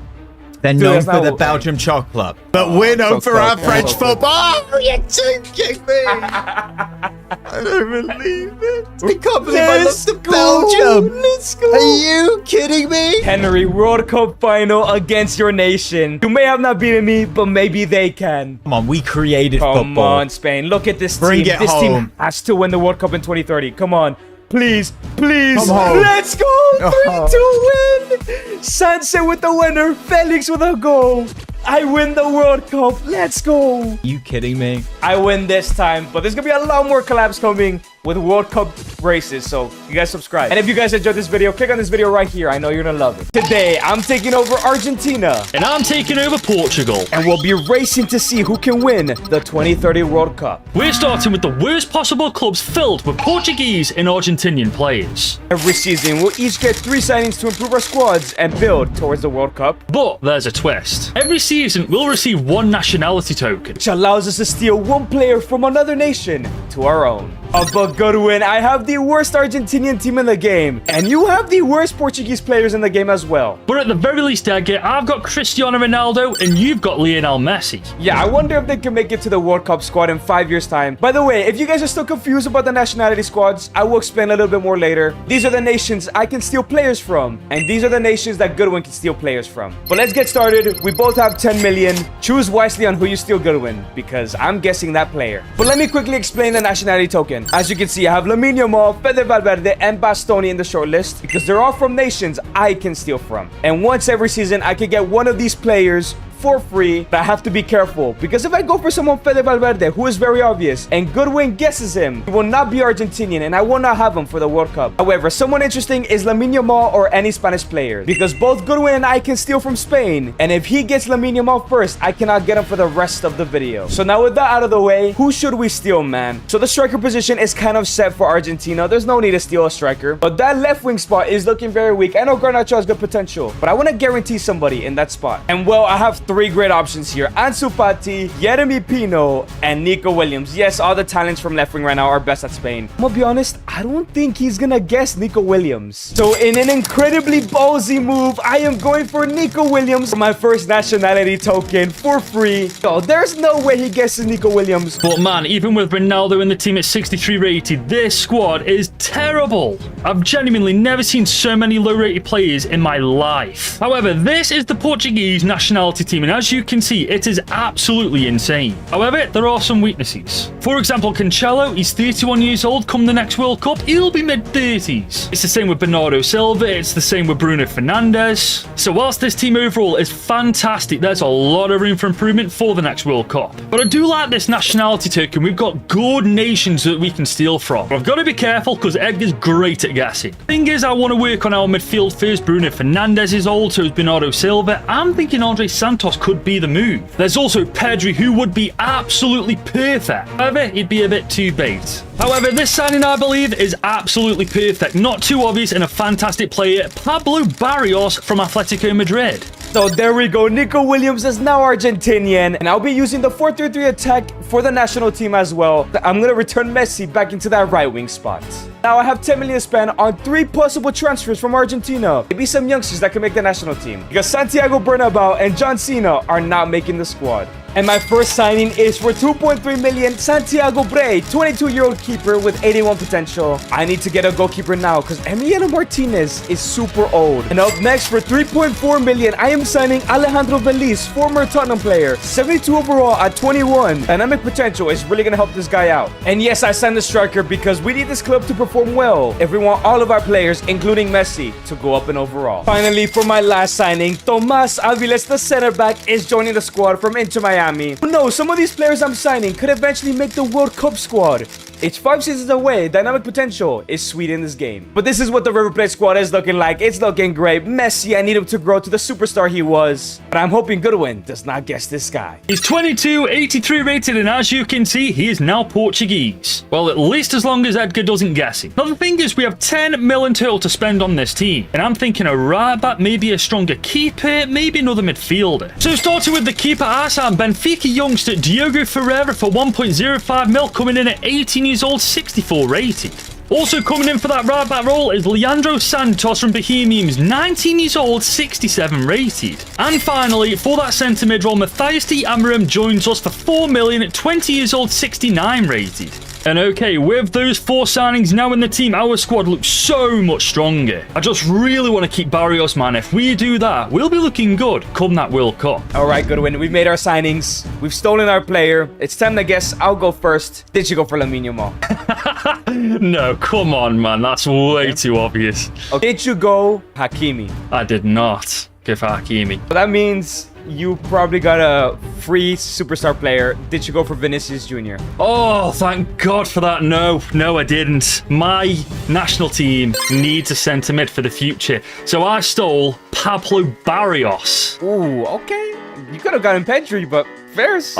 They're known for the Belgium chocolate. But we're known for our French football. Oh, you're joking me. I don't believe it. I can't believe I lost to Belgium. Let's go. Are you kidding me? Henry, World Cup final against your nation. You may have not beaten me, but maybe they can. Come on, we created football. Come on, Spain. Look at this Bring team. it This home. team has to win the World Cup in 2030. Come on. Please. Come home. Let's go. 3-2 win. Sunset with the winner. Felix with a goal. I win the World Cup. Let's go. Are you kidding me? I win this time, but there's gonna be a lot more collabs coming with World Cup races, so you guys subscribe. And if you guys enjoyed this video, click on this video right here. I know you're gonna love it. Today, I'm taking over Argentina. And I'm taking over Portugal. And we'll be racing to see who can win the 2030 World Cup. We're starting with the worst possible clubs filled with Portuguese and Argentinian players. Every season, we'll each get 3 signings to improve our squads and build towards the World Cup, But there's a twist. Every season, we'll receive 1 nationality token. which allows us to steal 1 player from another nation to our own. But good win, I have the worst Argentinian team in the game, and you have the worst Portuguese players in the game as well. But at the very least, Edgar, I've got Cristiano Ronaldo and you've got Lionel Messi. Yeah, I wonder if they can make it to the World Cup squad in 5 years' time. By the way, if you guys are still confused about the nationality squads, I will explain a little bit more later. These are the nations I can steal players from, and these are the nations that Goodwin can steal players from. But let's get started. We both have 10 million. Choose wisely on who you steal Goodwin, because I'm guessing that player. But let me quickly explain the nationality token. As you can see, I have Lamine Yamal, Fede Valverde, and Bastoni in the shortlist, because they're all from nations I can steal from. And once every season, I can get one of these players for free, but I have to be careful, because if I go for someone Fede Valverde, who is very obvious, and Goodwin guesses him, he will not be Argentinian, and I will not have him for the World Cup. However, someone interesting is Lamine Yamal or any Spanish player, because both Goodwin and I can steal from Spain, and if he gets Lamine Yamal first, I cannot get him for the rest of the video. So now with that out of the way, who should we steal, man? So the striker position is kind of set for Argentina. There's no need to steal a striker, but that left wing spot is looking very weak. I know Garnacho has good potential, but I want to guarantee somebody in that spot. And well, I have 3 great options here: Ansu Fati, Yeremy Pino, and Nico Williams. Yes, all the talents from left wing right now are best at Spain. I'm gonna be honest, I don't think he's gonna guess Nico Williams. So in an incredibly ballsy move, I am going for Nico Williams for my first nationality token for free. Oh, there's no way he guesses Nico Williams. But man, even with Ronaldo in the team at 63 rated, this squad is terrible. I've genuinely never seen so many low rated players in my life. However, this is the Portuguese nationality team, and as you can see, it is absolutely insane. However, there are some weaknesses. For example, Cancelo, he's 31 years old. Come the next World Cup, he'll be mid-30s. It's the same with Bernardo Silva. It's the same with Bruno Fernandes. So whilst this team overall is fantastic, there's a lot of room for improvement for the next World Cup. But I do like this nationality token. We've got good nations that we can steal from. But I've got to be careful because Edgar's great at guessing. Thing is, I want to work on our midfield first. Bruno Fernandes is old, so is Bernardo Silva. I'm thinking Andre Santos could be the move. There's also Pedri, who would be absolutely perfect. However, he'd be a bit too bait. However, this signing, I believe, is absolutely perfect. Not too obvious, and a fantastic player, Pablo Barrios from Atletico Madrid. So there we go. Nico Williams is now Argentinian, and I'll be using the 4-3-3 attack for the national team as well. I'm going to return Messi back into that right wing spot. Now I have 10 million to spend on 3 possible transfers from Argentina. Maybe some youngsters that can make the national team, because Santiago Bernabeu and John Cena are not making the squad. And my first signing is for 2.3 million, Santiago Bray, 22-year-old keeper with 81 potential. I need to get a goalkeeper now because Emiliano Martinez is super old. And up next for 3.4 million, I am signing Alejandro Veliz, former Tottenham player, 72 overall at 21. Dynamic potential is really going to help this guy out. And yes, I signed the striker because we need this club to perform well if we want all of our players, including Messi, to go up in overall. Finally, for my last signing, Tomas Aviles, the center back, is joining the squad from Inter Miami. No, some of these players I'm signing could eventually make the World Cup squad. It's 5 seasons away. Dynamic potential is sweet in this game. But this is what the River Plate squad is looking like. It's looking great. Messi, I need him to grow to the superstar he was. But I'm hoping Goodwin does not guess this guy. He's 22, 83 rated, and as you can see, he is now Portuguese. Well, at least as long as Edgar doesn't guess it. Now, the thing is, we have 10 million total to spend on this team. And I'm thinking a right back, maybe a stronger keeper, maybe another midfielder. So starting with the keeper, Asan, Benfica youngster Diogo Ferreira for 1.05 mil, coming in at 18 years old, 64 rated. Also coming in for that right back role is Leandro Santos from Bohemians, 19 years old, 67 rated. And finally, for that centre mid role, Matthias D. Amarim joins us for 4 million, 20 years old, 69 rated. And okay, with those 4 signings now in the team, our squad looks so much stronger. I just really want to keep Barrios, man. If we do that, we'll be looking good come that World Cup. All right, Goodwin, we've made our signings. We've stolen our player. It's time to guess. I'll go first. Did you go for Lamine Yamal? No, come on, man. That's way too obvious. Okay. Did you go Hakimi? I did not go for Hakimi. Well, that means you probably got a free superstar player. Did you go for Vinicius Jr.? Oh, thank God for that. No, I didn't. My national team needs a centre mid for the future. So I stole Pablo Barrios. Ooh, okay. You could have gotten Pedri, but fairs.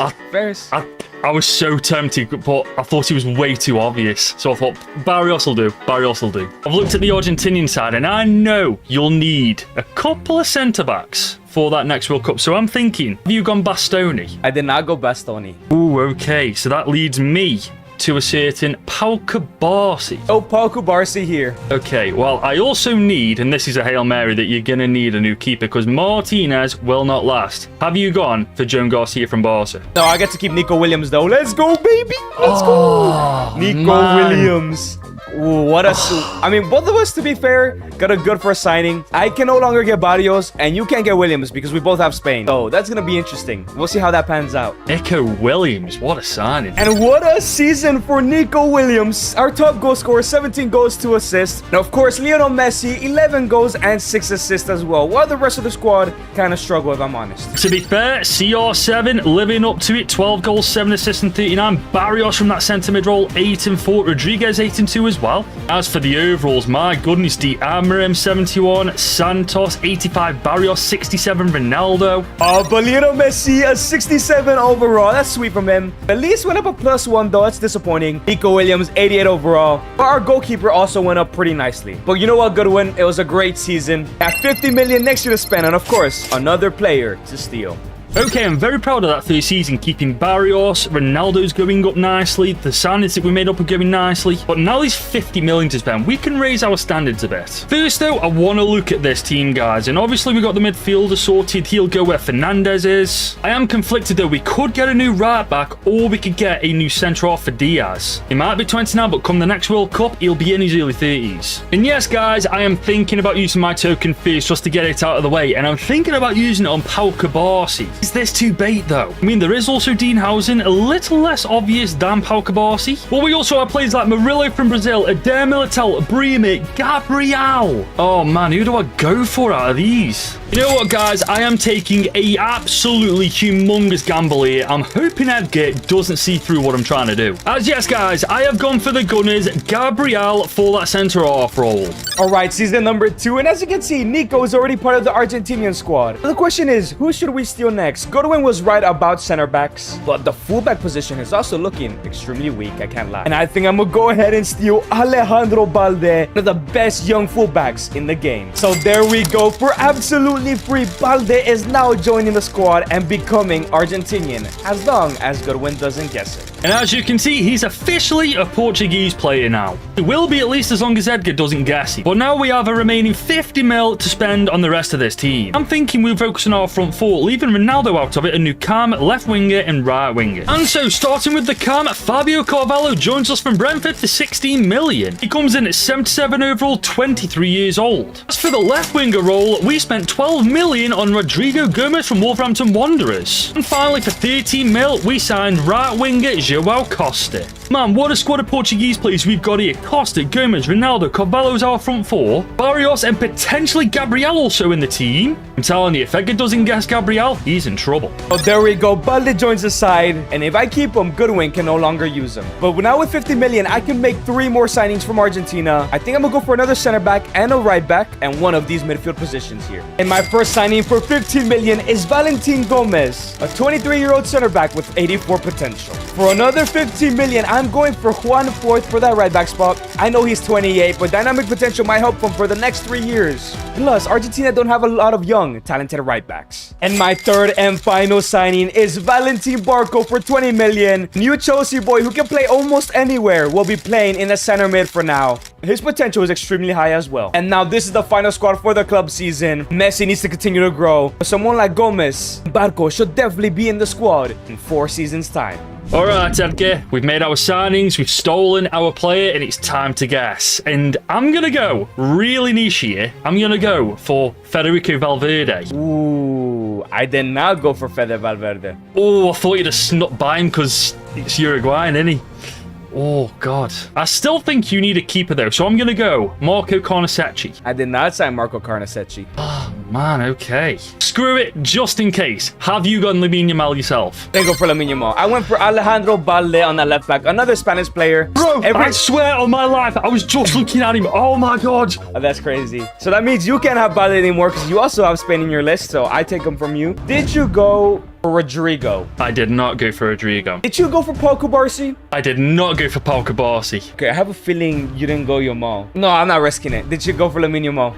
I was so tempted, but I thought he was way too obvious. So I thought, Barrios will do. Barrios will do. I've looked at the Argentinian side, and I know you'll need a couple of centre-backs for that next World Cup. So I'm thinking, have you gone Bastoni? I did not go Bastoni. Ooh, okay. So that leads me to a certain Pau Cubarsí. Oh, Pau Cubarsí here. Okay, well, I also need, and this is a Hail Mary, that you're going to need a new keeper because Martinez will not last. Have you gone for Joan Garcia from Barca? No, I get to keep Nico Williams, though. Let's go, baby. Let's go. Nico Williams. Ooh, what a suit. I mean, both of us, to be fair, got a good first signing. I can no longer get Barrios, and you can't get Williams because we both have Spain. So that's going to be interesting. We'll see how that pans out. Nico Williams, what a signing. And what a season for Nico Williams. Our top goal scorer, 17 goals, 2 assists. And of course, Lionel Messi, 11 goals and 6 assists as well. While the rest of the squad kind of struggle, if I'm honest. To be fair, CR7 living up to it. 12 goals, 7 assists and 39. Barrios from that centre mid role, 8 and 4. Rodriguez, 8 and 2 as well. As for the overalls, my goodness, D. Amarim, 71. Santos, 85. Barrios, 67. Ronaldo. Oh, but Lionel Messi, a 67 overall. That's sweet from him. At least went up a +1, though. That's disappointing. Nico Williams, 88 overall. But our goalkeeper also went up pretty nicely. But you know what, Goodwin? It was a great season. At 50 million next year to spend, and of course, another player to steal. Okay, I'm very proud of that first season, keeping Barrios, Ronaldo's going up nicely, the signings that we made up are going nicely, but now there's 50 million to spend. We can raise our standards a bit. First though, I want to look at this team, guys, and obviously we got the midfielder sorted. He'll go where Fernandez is. I am conflicted though. We could get a new right back, or we could get a new centre off for Diaz. He might be 20 now, but come the next World Cup, he'll be in his early 30s. And yes, guys, I am thinking about using my token first just to get it out of the way, and I'm thinking about using it on Pau Cubarsí. Is this too bait though? I mean, there is also Dean Housen, a little less obvious than Pau Cubarsí. But we also have players like Murillo from Brazil, Adair Militao, Brahimi, Gabriel. Oh man, who do I go for out of these? You know what, guys? I am taking a absolutely humongous gamble here. I'm hoping Edgar doesn't see through what I'm trying to do. As yes, guys, I have gone for the Gunners, Gabriel for that centre-half role. All right, season number 2. And as you can see, Nico is already part of the Argentinian squad. The question is, who should we steal next? Goodwin was right about center backs, but the fullback position is also looking extremely weak, I can't lie. And I think I'm gonna go ahead and steal Alejandro Balde, one of the best young fullbacks in the game. So there we go for absolute absolutely free Balde is now joining the squad and becoming Argentinian, as long as Goodwin doesn't guess it. And as you can see, he's officially a Portuguese player now. It will be at least as long as Edgar doesn't guess it. But now we have a remaining 50 mil to spend on the rest of this team. I'm thinking we'll focus on our front four, leaving Ronaldo out of it, and Nukam, left winger and right winger. And so, starting with the cam, Fabio Carvalho joins us from Brentford for 16 million. He comes in at 77 overall, 23 years old. As for the left winger role, we spent 12 million on Rodrigo Gomez from Wolverhampton Wanderers. And finally, for 13 mil, we signed right winger João Costa. Man, what a squad of Portuguese players we've got here. Costa, Gomez, Ronaldo, Carvalho's our front four, Barrios and potentially Gabriel also in the team. I'm telling you, if Edgar doesn't guess Gabriel, he's in trouble. Oh, there we go. Balde joins the side, and if I keep him, Goodwin can no longer use him. But now with 50 million, I can make 3 more signings from Argentina. I think I'm gonna go for another center back and a right back and one of these midfield positions here. And my first signing for 15 million is Valentin Gomez, a 23-year-old center back with 84 potential. For another 15 million, I'm going for Juan Fourth for that right back spot. I know he's 28, but dynamic potential might help him for the next 3 years. Plus, Argentina don't have a lot of young, talented right backs. And my third and final signing is Valentin Barco for 20 million. New Chelsea boy who can play almost anywhere will be playing in the center mid for now. His potential is extremely high as well. And now this is the final squad for the club season. Messi needs to continue to grow. Someone like Gomez, Barco should definitely be in the squad in 4 seasons' time. Alright, Edgar, we've made our signings, we've stolen our player, and it's time to guess. And I'm going to go really niche here. I'm going to go for Federico Valverde. Ooh, I did not go for Fede Valverde. Oh, I thought you'd have snuck by him because it's Uruguayan, isn't he? Oh, God. I still think you need a keeper, though, so I'm going to go Marco Carnesecchi. I did not sign Marco Carnesecchi. Oh, man, okay. Screw it, just in case. Have you gone Lamine Yamal yourself? Then go for Lamine Yamal. I went for Alejandro Balde on that left back, another Spanish player. Bro, I swear on my life, I was just looking at him. Oh, my God. Oh, that's crazy. So that means you can't have Balde anymore because you also have Spain in your list, so I take him from you. Did you go for Rodrigo? I did not go for Rodrigo. Did you go for Paul Kubarsi? I did not go for Paul Kubarsi. Okay, I have a feeling you didn't go Yamal. No, I'm not risking it. Did you go for Lamine Yamal?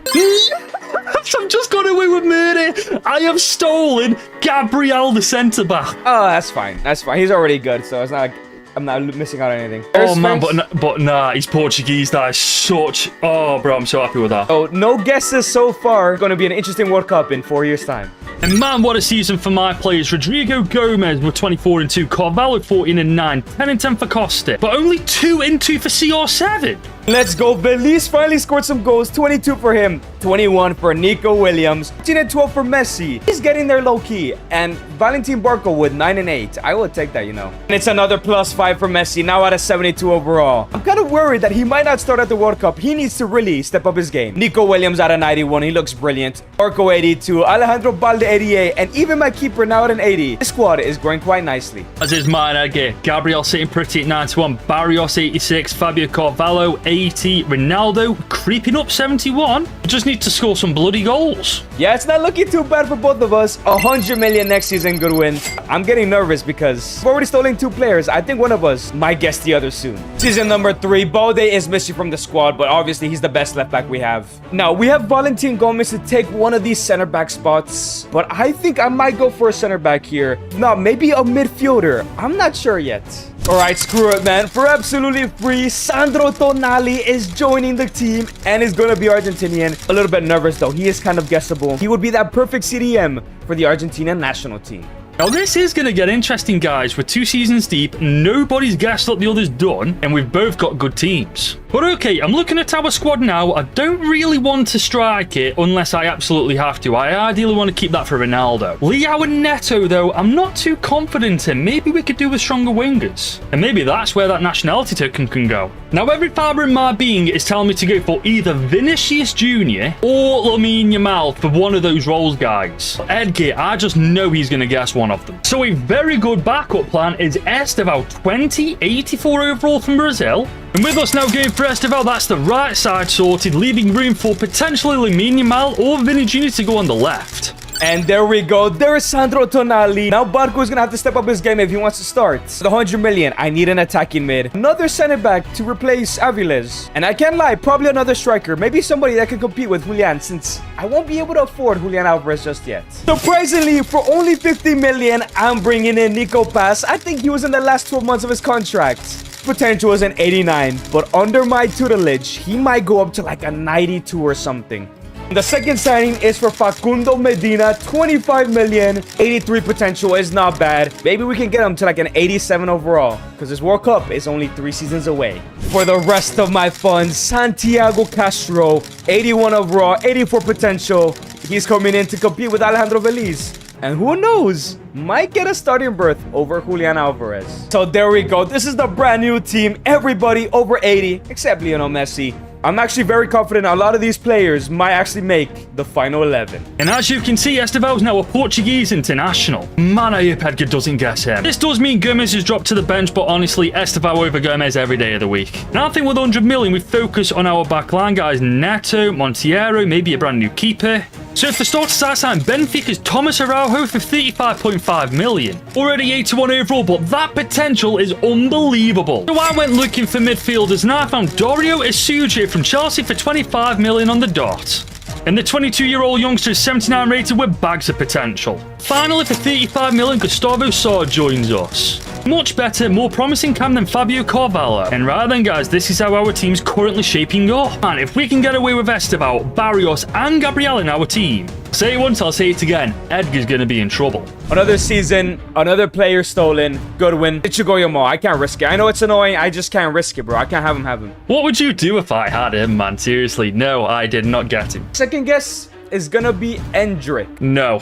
I've just got away with murder. I have stolen Gabriel, the centre-back. Oh, that's fine. That's fine. He's already good, so it's not like I'm not missing out on anything. Oh, man, but nah, he's Portuguese. That is such... Oh, bro, I'm so happy with that. Oh, no guesses so far. Going to be an interesting World Cup in 4 years' time. And man, what a season for my players. Rodrigo Gomez with 24 and 2. Carvalho 14 and 9. 10 and 10 for Costa. But only 2 and 2 for CR7. Let's go. Belize finally scored some goals. 22 for him. 21 for Nico Williams. 15 and 12 for Messi. He's getting there low-key. And Valentin Barco with 9 and 8. I would take that, you know. And it's another +5 for Messi. Now at a 72 overall. I'm kind of worried that he might not start at the World Cup. He needs to really step up his game. Nico Williams at a 91. He looks brilliant. Barco 82. Alejandro Balde 88. And even my keeper now at an 80. This squad is growing quite nicely. As is mine, Edgar. Gabriel sitting pretty at 91. Barrios 86. Fabio Carvalho 80. Ronaldo creeping up 71. Just need to score some bloody goals. Yeah, it's not looking too bad for both of us. 100 million next season, good win. I'm getting nervous because we've already stolen 2 players. I think one of us might guess the other soon. Season number 3, Balde is missing from the squad, but obviously he's the best left back we have. Now, we have Valentin Gomez to take one of these center back spots, but I think I might go for a center back here. No, maybe a midfielder. I'm not sure yet. Alright, screw it, man. For absolutely free, Sandro Tonali is joining the team and is going to be Argentinian. A little bit nervous, though. He is kind of guessable. He would be that perfect CDM for the Argentina national team. Now, this is going to get interesting, guys. We're 2 seasons deep, nobody's guessed what the other's done, and we've both got good teams. But okay, I'm looking at our squad now. I don't really want to strike it unless I absolutely have to. I ideally want to keep that for Ronaldo. Leao and Neto, though, I'm not too confident in. Maybe we could do with stronger wingers. And maybe that's where that nationality token can go. Now, every fibre in my being is telling me to go for either Vinicius Jr. or Lamine Yamal for one of those roles, guys. Edgar, I just know he's going to guess one of them. So a very good backup plan is Esteval, 20, 84 overall from Brazil. And with us now going for Esteval, that's the right side sorted, leaving room for potentially Lamine Yamal or Vini Jr. to go on the left. And there we go. There's Sandro Tonali. Now Barco is going to have to step up his game if he wants to start. The 100 million. I need an attacking mid. Another center back to replace Aviles. And I can't lie, probably another striker. Maybe somebody that can compete with Julian, since I won't be able to afford Julian Alvarez just yet. Surprisingly, for only 50 million, I'm bringing in Nico Pass. I think he was in the last 12 months of his contract. Potential is an 89, but under my tutelage, he might go up to like a 92 or something. The second signing is for Facundo Medina, 25 million, 83 potential is not bad. Maybe we can get him to like an 87 overall, because this World Cup is only 3 seasons away. For the rest of my funds, Santiago Castro, 81 overall, 84 potential. He's coming in to compete with Alejandro Veliz. And who knows, might get a starting berth over Julian Alvarez. So there we go. This is the brand new team. Everybody over 80, except Lionel Messi. I'm actually very confident a lot of these players might actually make the final 11. And as you can see, Esteval's now a Portuguese international. Man, I hope Edgar doesn't guess him. This does mean Gomez has dropped to the bench, but honestly, Esteval over Gomez every day of the week. And I think with 100 million, we focus on our backline guys. Neto, Monteiro, maybe a brand new keeper. So for starters, I signed Benfica's Thomas Araujo for 35.5 million. Already 81 overall, but that potential is unbelievable. So I went looking for midfielders and I found Dario Isuge from Chelsea for 25 million on the dot. And the 22-year-old youngster is 79 rated with bags of potential. Finally, for 35 million, Gustavo Sar joins us. Much better, more promising cam than Fabio Carvalho. And right then, guys, this is how our team's currently shaping up. And if we can get away with Esteval, Barrios, and Gabriel in our team, say it once, I'll say it again, Edgar's going to be in trouble. Another season, another player stolen. Good win. Ichigo I can't risk it. I know it's annoying. I just can't risk it, bro. I can't have him. What would you do if I had him, man? Seriously, no, I did not get him. Second guess is gonna be Endrick. No,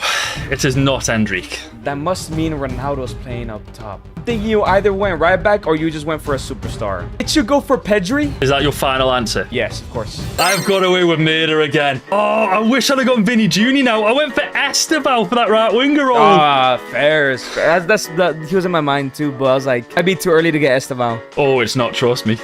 it is not Endrick. That must mean Ronaldo's playing up top. I think you either went right back or you just went for a superstar. Did you go for Pedri? Is that your final answer? Yes, of course. I've got away with murder again. Oh, I wish I'd have gone Vinny Jr. now. I went for Esteval for that right winger role. Ah, fair. He was in my mind too, but I was like, I'd be too early to get Esteval. Oh, it's not, trust me.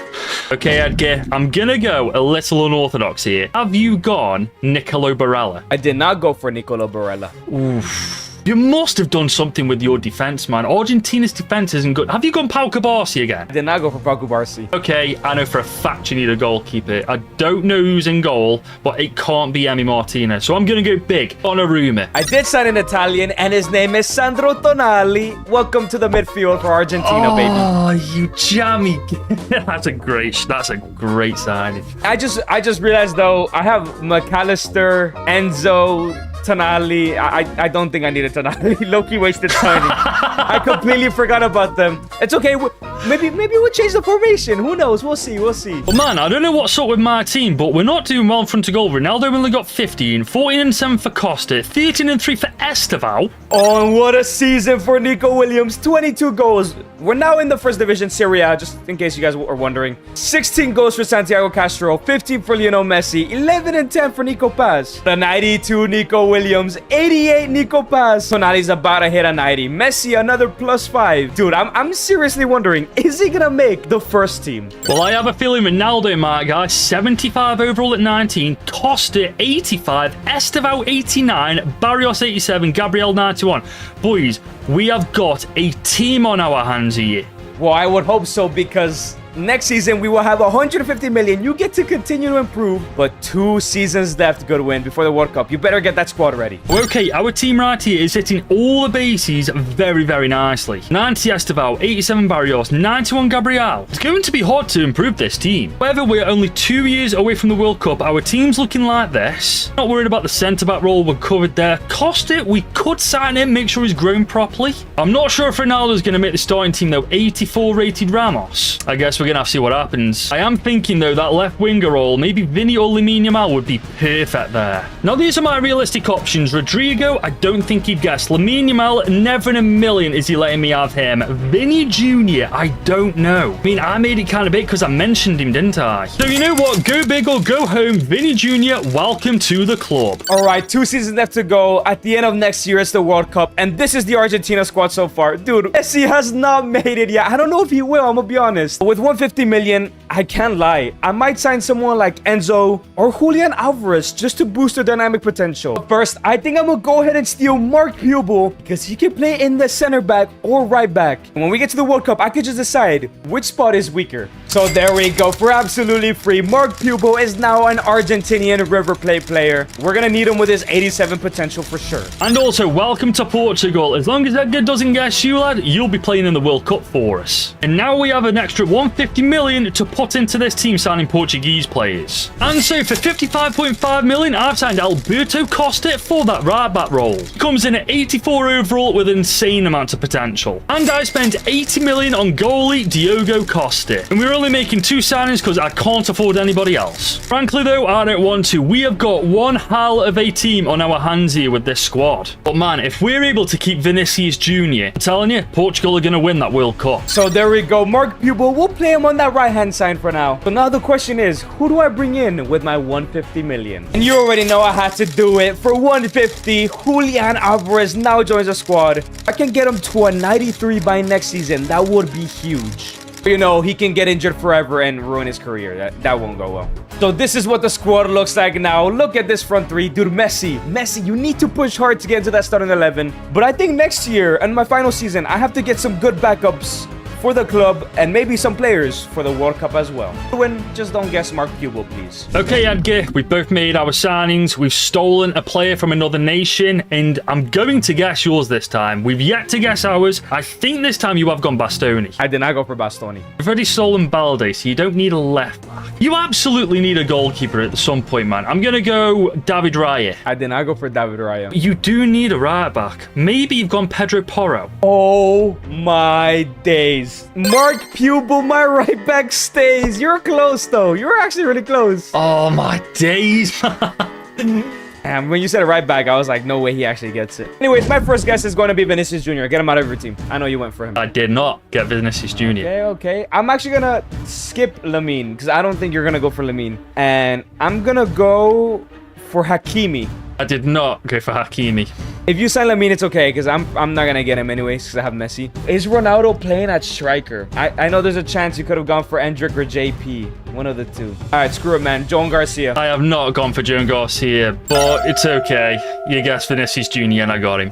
Okay, Edgar, I'm gonna go a little unorthodox here. Have you gone Nicolo Barella? I did not go for Nicolo Barella. Oof. You must have done something with your defense, man. Argentina's defense isn't good. Have you gone Pau Cubarsí again? I did not go for Pau Cubarsí. Okay, I know for a fact you need a goalkeeper. I don't know who's in goal, but it can't be Emi Martinez. So I'm going to go big on a rumor. I did sign an Italian, and his name is Sandro Tonali. Welcome to the midfield for Argentina, baby. Oh, you jammy. That's a great signing. I just realized, though, I have McAllister, Enzo, Tonali. I don't think I need a Tonali. Low-key wasted signing. I completely forgot about them. It's okay. Maybe we'll change the formation. Who knows? We'll see. Well, man, I don't know what's up with my team, but we're not doing well in front of goal. Ronaldo only got 15, 14 and 7 for Costa, 13 and 3 for Esteval. Oh, and what a season for Nico Williams. 22 goals. We're now in the first division Serie A, just in case you guys are wondering. 16 goals for Santiago Castro, 15 for Lionel Messi, 11 and 10 for Nico Paz. The 92 Nico Williams, 88 Nico Paz. Tonali's about to hit a 90. Messi, another +5. Dude, I'm seriously wondering, is he gonna make the first team? Well, I have a feeling Ronaldo, my guy, 75 overall at 19, Costa 85, Esteval 89, Barrios 87, Gabriel 91. Boys, we have got a team on our hands here. Well, I would hope so, because next season we will have 150 million. You get to continue to improve, but 2 seasons left, Goodwin, before the World Cup. You better get that squad ready. Okay, our team right here is hitting all the bases very, very nicely. 90 Esteval, 87 Barrios, 91 Gabriel. It's going to be hard to improve this team. However, we're only 2 years away from the World Cup. Our team's looking like this. Not worried about the centre-back role. We're covered there. Costa, we could sign him, make sure he's grown properly. I'm not sure if Ronaldo's going to make the starting team, though. 84 rated Ramos. I guess we're going to have to see what happens. I am thinking, though, that left winger role, maybe Vinny or Lamine Yamal would be perfect there. Now, these are my realistic options. Rodrigo, I don't think he'd guess. Lamine Yamal, never in a million is he letting me have him. Vinny Jr., I don't know. I mean, I made it kind of big because I mentioned him, didn't I? So, you know what? Go big or go home. Vinny Jr., welcome to the club. All right, 2 seasons left to go. At the end of next year, it's the World Cup, and this is the Argentina squad so far. Dude, Messi has not made it yet. I don't know if he will, I'm gonna be honest. With 1 150 million, I can't lie. I might sign someone like Enzo or Julian Alvarez just to boost their dynamic potential. But first, I think I'm gonna go ahead and steal Mark Pubel because he can play in the center back or right back. And when we get to the World Cup, I could just decide which spot is weaker. So there we go. For absolutely free, Mark Pubel is now an Argentinian River Plate player. We're gonna need him with his 87 potential for sure. And also, welcome to Portugal. As long as Edgar doesn't guess you, lad, you'll be playing in the World Cup for us. And now we have an extra 150 million to put into this team signing Portuguese players. And so for 55.5 million, I've signed Alberto Costa for that right back role. He comes in at 84 overall with insane amounts of potential. And I spent 80 million on goalie Diogo Costa. And we're only making 2 signings because I can't afford anybody else. Frankly though, I don't want to. We have got one hell of a team on our hands here with this squad. But man, if we're able to keep Vinicius Jr., I'm telling you, Portugal are going to win that World Cup. So there we go. Mark Pubel, we'll play him on that right-hand side for now. But now the question is, who do I bring in with my 150 million? And you already know I had to do it. For 150, Julian Alvarez now joins the squad. I can get him to a 93 by next season. That would be huge. You know, he can get injured forever and ruin his career. That won't go well. So this is what the squad looks like now. Look at this front three. Dude, Messi, you need to push hard to get into that starting 11. But I think next year, and my final season, I have to get some good backups for the club and maybe some players for the World Cup as well. Just don't guess Mark Pubel, please. Okay, Edgar, we've both made our signings. We've stolen a player from another nation, and I'm going to guess yours this time. We've yet to guess ours. I think this time you have gone Bastoni. I did not go for Bastoni. You've already stolen Balde, so you don't need a left back. You absolutely need a goalkeeper at some point, man. I'm going to go David Raya. I did not go for David Raya. You do need a right back. Maybe you've gone Pedro Porro. Oh my days. Mark Pubel, my right back stays. You're close, though. You're actually really close. Oh, my days. And when you said a right back, I was like, no way he actually gets it. Anyways, my first guess is going to be Vinicius Jr. Get him out of your team. I know you went for him. I did not get Vinicius Jr. Okay. I'm actually going to skip Lamine because I don't think you're going to go for Lamine. And I'm going to go for Hakimi. I did not go for Hakimi. If you sign Lamine, it's okay, because I'm not going to get him anyways, because I have Messi. Is Ronaldo playing at striker? I know there's a chance you could have gone for Endrick or JP. One of the two. All right, screw it, man. Joan Garcia. I have not gone for Joan Garcia, but it's okay. You guessed Vinicius Jr. and I got him.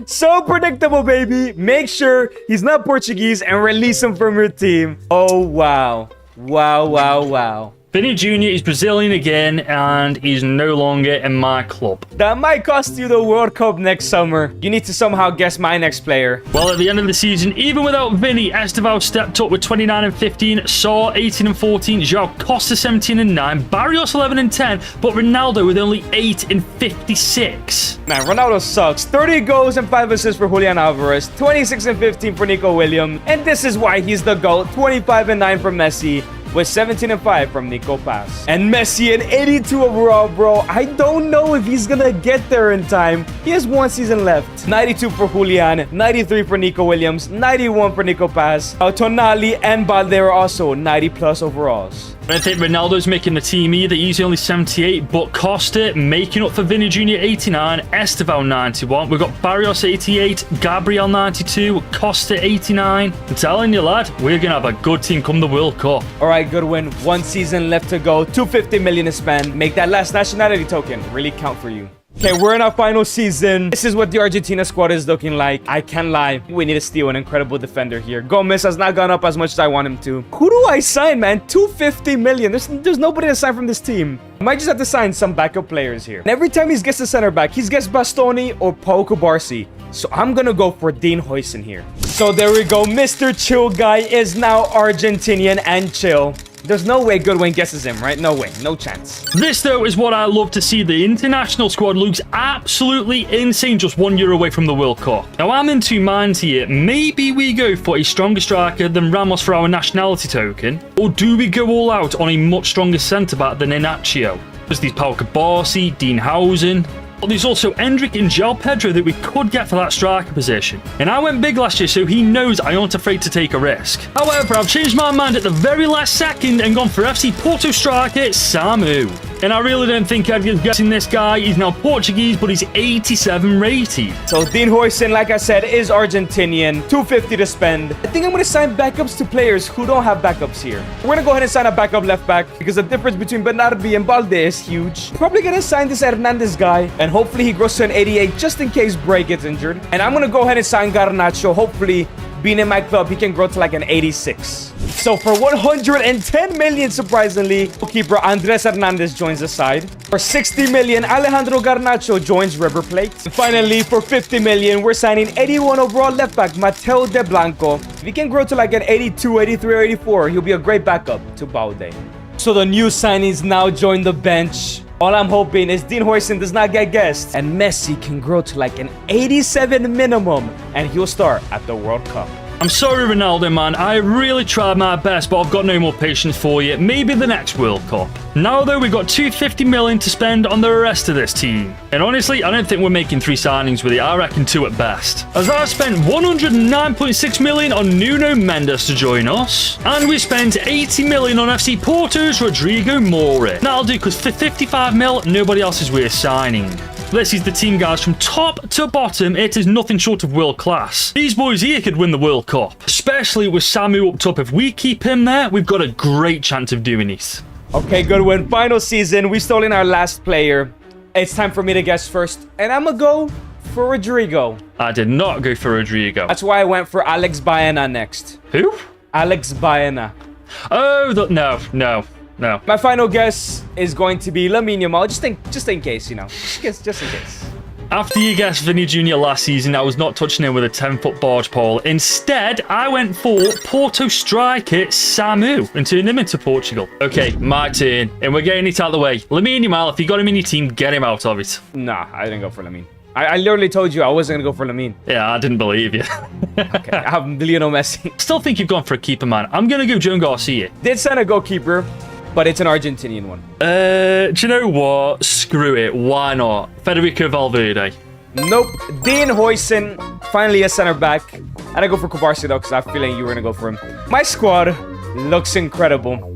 So predictable, baby. Make sure he's not Portuguese and release him from your team. Oh, wow. Wow. Vinny Jr. is Brazilian again, and he's no longer in my club. That might cost you the World Cup next summer. You need to somehow guess my next player. Well, at the end of the season, even without Vinny, Esteval stepped up with 29 and 15, Saw 18 and 14, Joao Costa 17 and 9, Barrios 11 and 10, but Ronaldo with only 8 and 56. Man, Ronaldo sucks. 30 goals and 5 assists for Julian Alvarez, 26 and 15 for Nico Williams, and this is why he's the GOAT. 25 and 9 for Messi, with 17 and 5 from Nico Paz. And Messi at 82 overall, bro. I don't know if he's gonna get there in time. He has 1 season left. 92 for Julian, 93 for Nico Williams, 91 for Nico Paz. Tonali and Balde are also 90 plus overalls. I don't think Ronaldo's making the team either. He's only 78, but Costa making up for Vinny Jr. 89, Esteval 91. We've got Barrios 88, Gabriel 92, Costa 89. I'm telling you, lad, we're going to have a good team come the World Cup. All right, good win. 1 season left to go. 250 million to spend. Make that last nationality token really count for you. Okay, we're in our final season. This is what the Argentina squad is looking like. I can't lie. We need to steal an incredible defender here. Gomez has not gone up as much as I want him to. Who do I sign, man? 250 million. There's nobody to sign from this team. I might just have to sign some backup players here. And every time he's guessed a center back, he's guessed Bastoni or Pau Kubarsi. So I'm going to go for Dean Huijsen here. So there we go. Mr. Chill Guy is now Argentinian and chill. There's no way Goodwin guesses him, right? No way. No chance. This, though, is what I love to see. The international squad looks absolutely insane just 1 year away from the World Cup. Now, I'm in 2 minds here. Maybe we go for a stronger striker than Ramos for our nationality token, or do we go all out on a much stronger centre-back than Inacio? There's these Pau Kubarsi, Dean Housen. But there's also Endrick and João Pedro that we could get for that striker position. And I went big last year, so he knows I aren't afraid to take a risk. However, I've changed my mind at the very last second and gone for FC Porto striker Samu. And I really don't think Edgar's guessing this guy. He's now Portuguese, but he's 87 rated. So Dean Huijsen, like I said, is Argentinian. 250 to spend. I think I'm going to sign backups to players who don't have backups here. We're going to go ahead and sign a backup left back because the difference between Bernardi and Balde is huge. Probably going to sign this Hernandez guy, and hopefully he grows to an 88 just in case Bray gets injured. And I'm going to go ahead and sign Garnacho. Hopefully, being in my club, he can grow to like an 86. So for 110 million, surprisingly, goalkeeper Andres Hernandez joins the side. For 60 million, Alejandro Garnacho joins River Plate. And finally, for 50 million, we're signing 81 overall left back Mateo De Blanco. If he can grow to like an 82, 83, or 84, he'll be a great backup to Balde. So the new signings now join the bench. All I'm hoping is Dean Huijsen does not get guessed, and Messi can grow to like an 87 minimum, and he'll start at the World Cup. I'm sorry, Ronaldo, man. I really tried my best, but I've got no more patience for you. Maybe the next World Cup. Now, though, we've got 250 million to spend on the rest of this team. And honestly, I don't think we're making 3 signings with it. I reckon 2 at best. As I spent 109.6 million on Nuno Mendes to join us. And we spent 80 million on FC Porto's Rodrigo Mora. That'll do, because for 55 mil, nobody else is worth signing. This is the team, guys. From top to bottom, it is nothing short of world class. These boys here could win the World Cup, especially with Samu up top. If we keep him there, we've got a great chance of doing it. Okay, good win. Final season. We stole in our last player. It's time for me to guess first, and I'm gonna go for Rodrigo. I did not go for Rodrigo. That's why I went for Alex Baena next. Who? Alex Baena. Oh, no. My final guess is going to be Lamine Yamal, just in case, you know. Just in case. After you guessed Vinny Jr. last season, I was not touching him with a 10-foot barge pole. Instead, I went for Porto striker Samu and turned him into Portugal. Okay, my turn. And we're getting it out of the way. Lamine Yamal, if you got him in your team, get him out of it. Nah, I didn't go for Lamine. I literally told you I wasn't going to go for Lamine. Yeah, I didn't believe you. Okay, I have Lionel Messi. Still think you've gone for a keeper, man. I'm going to go Joan Garcia. Did sign a goalkeeper, but it's an Argentinian one. Do you know what? Screw it. Why not? Federico Valverde. Nope. Dean Huijsen, finally a center back. And I go for Kubarsi though, because I have a feeling you were going to go for him. My squad looks incredible.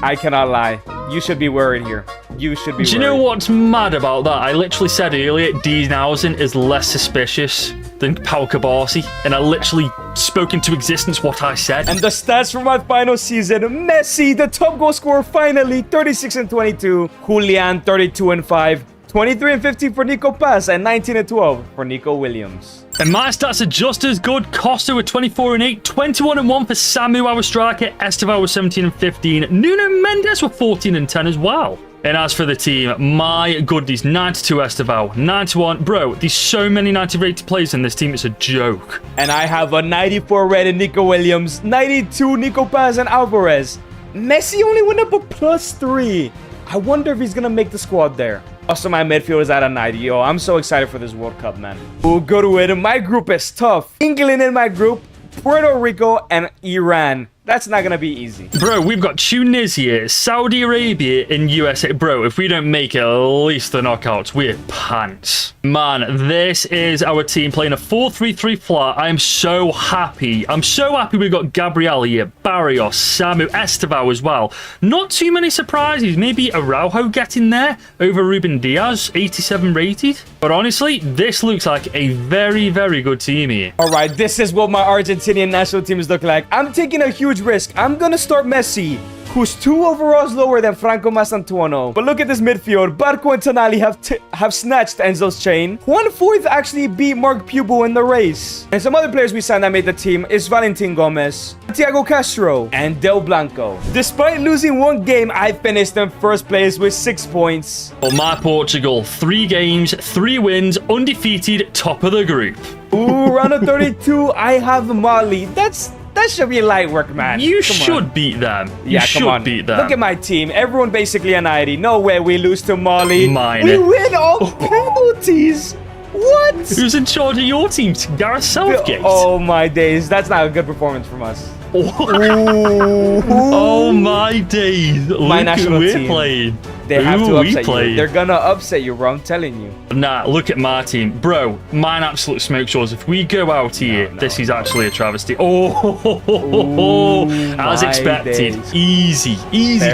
I cannot lie. You should be worried here. You should be worried. Do you know what's mad about that? I literally said earlier, Dienhausen is less suspicious than Pau Kubarsi. And I literally spoke into existence what I said. And the stats for my final season: Messi, the top goal scorer, finally 36 and 22. Julian, 32 and 5. 23 and 15 for Nico Paz, and 19 and 12 for Nico Williams. And my stats are just as good. Costa with 24 and 8, 21 and 1 for Samu, our striker. Esteval with 17 and 15. Nuno Mendes with 14 and 10 as well. And as for the team, my goodies, 92 Esteval, 91. Bro, there's so many 90 rated players in this team, it's a joke. And I have a 94 rated Nico Williams, 92 Nico Paz and Alvarez. Messi only went up a +3. I wonder if he's going to make the squad there. Also, my midfield is at a 90. Yo, I'm so excited for this World Cup, man. We'll go to it. My group is tough. England in my group, Puerto Rico, and Iran. That's not going to be easy. Bro, we've got Tunisia, Saudi Arabia, and USA. Bro, if we don't make at least the knockouts, we're pants. Man, this is our team playing a 4-3-3 flat. I am so happy. I'm so happy we got Gabriel here, Barrios, Samu, Esteval as well. Not too many surprises. Maybe Araujo getting there over Ruben Diaz, 87 rated. But honestly, this looks like a very, very good team here. All right, this is what my Argentinian national teams look like. I'm taking a huge risk. I'm gonna start Messi, who's 2 overalls lower than Franco Masantuono. But look at this midfield. Barco and Tonali have snatched Enzo's chain. 1/4 actually beat Mark Pubel in the race. And some other players we signed that made the team is Valentin Gomez, Thiago Castro, and Del Blanco. Despite losing 1 game, I finished in first place with 6 points. For my Portugal, 3 games, 3 wins, undefeated, top of the group. Ooh, round of 32, I have Mali. That should be light work, man. You should beat them. You should beat them. Look at my team. Everyone basically a 90. No way we lose to Mali. Mine. We win all penalties. What? Who's in charge of your team? Gareth Southgate. Oh, my days. That's not a good performance from us. Oh my days. Look who national we're team. playing. They have Who to are we upset you. playing? They're gonna upset you, bro. I'm telling you. Nah, look at my team. Bro, mine absolute smoke shows. If we go out here, this is actually a travesty. As my expected. days. Easy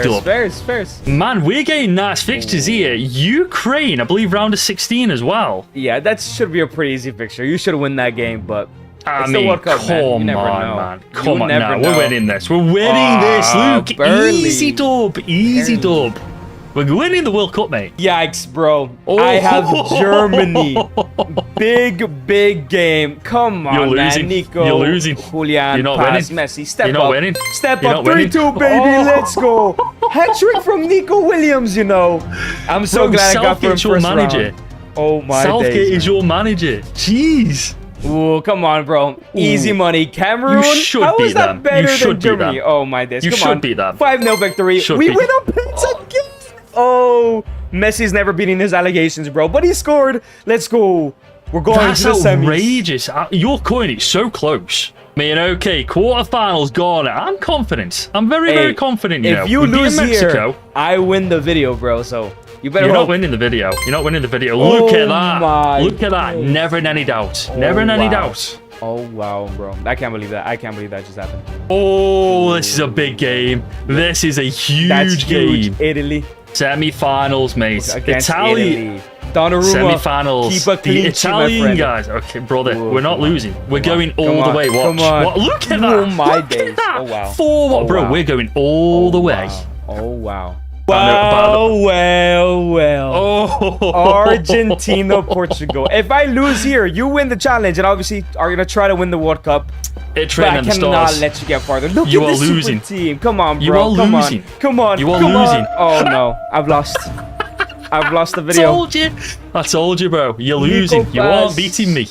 dub. Fairs. Man, we're getting nice fixtures here. Ukraine, I believe round of 16 as well. Yeah, that should be a pretty easy fixture. You should win that game, but I it's the mean, World Cup, man. You come never on, know. man. You Come on, never now. know. We're winning this. We're winning this, Luke. barely. Easy dub. Easy Barely. dub. We're winning the World Cup, mate. Yikes, bro. Oh. I have Germany. Big game. Come on, You're losing. man. Nico. You're losing. Julian. You're not pass, winning. Messi. Step You're not up. winning. Step You're up. not winning. 3-2, baby. Oh. Let's go. Hat-trick from Nico Williams, you know. I'm so Bro, glad I got for him Southgate's your first manager. round. Oh, my Southgate days, is man. your manager. Jeez. Ooh, come on, bro. Easy money. Cameroon? You should How beat is that them. better You than should beat Germany? them. Oh, my days. You Come should on. beat them. 5-0 victory. Should We beat win on pins again. Oh, Messi's never beating his allegations, bro. But he scored. Let's go. We're going That's to the semis. outrageous. You're calling it so close. I mean, okay, quarterfinals gone. I'm confident. I'm very confident, you know. If you We beat lose Mexico. here, I win the video, bro. So you better You're hope. not winning the video. You're not winning the video. Oh Look at that. my Look at that. days. Never in any doubt. Never in any wow. doubt. Oh, wow, bro. I can't believe that. I can't believe that just happened. Oh, this is a big game. This is a huge That's huge. game. Italy Semi-finals, mate. against Italy. Italy. Donnarumma. Semi-finals. Keep a clean The sheet, my Italian friend. guys. Okay, brother, Ooh, we're not come on. losing. We're Come on. going Come all the on. way. Watch. Come on. What? Look at that. Oh, my Look days. at that. Oh, wow. 4 what, Oh, bro? wow. We're going all the way. Oh, wow. Well, Well. Oh, Argentina, Portugal. If I lose here, you win the challenge, and obviously are gonna try to win the World Cup. It's But I written in the cannot stars. let you get farther. Look You at are this losing. super team. Come on, bro. You are Come losing. on. Come on. You are Come losing. On. Oh no, I've lost. I've lost the I video. told you. I told you, bro. You're Nico losing. You Pass. aren't beating me.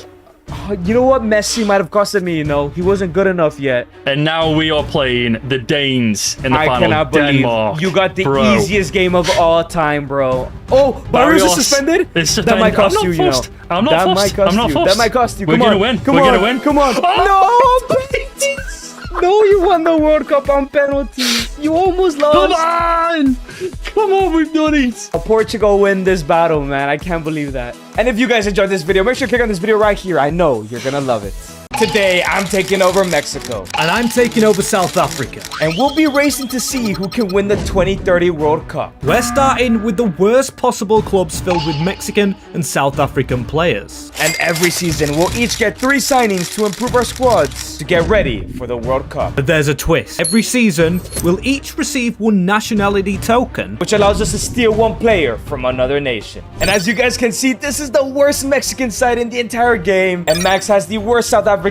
Oh, you know what? Messi might have costed me. You know, he wasn't good enough yet. And now we are playing the Danes in the I final. cannot believe Denmark. you got the bro. easiest game of all time, bro. Oh, Barrios is suspended. It's That suspended. might cost I'm you. not You know. fussed. I'm not That fussed. might cost I'm not you. fussed. That might cost you. We're Come gonna on. win. Come We're on. gonna win. Come on. No, penalties. No, you won the World Cup on penalties. You almost lost. Come on! Come on, we've done it. Portugal win this battle, man. I can't believe that. And if you guys enjoyed this video, make sure to click on this video right here. I know you're gonna love it. Today, I'm taking over Mexico. And I'm taking over South Africa. And we'll be racing to see who can win the 2030 World Cup. We're starting with the worst possible clubs filled with Mexican and South African players. And every season, we'll each get 3 signings to improve our squads to get ready for the World Cup. But there's a twist. Every season, we'll each receive one nationality token. Which allows us to steal 1 player from another nation. And as you guys can see, this is the worst Mexican side in the entire game. And Max has the worst South Africans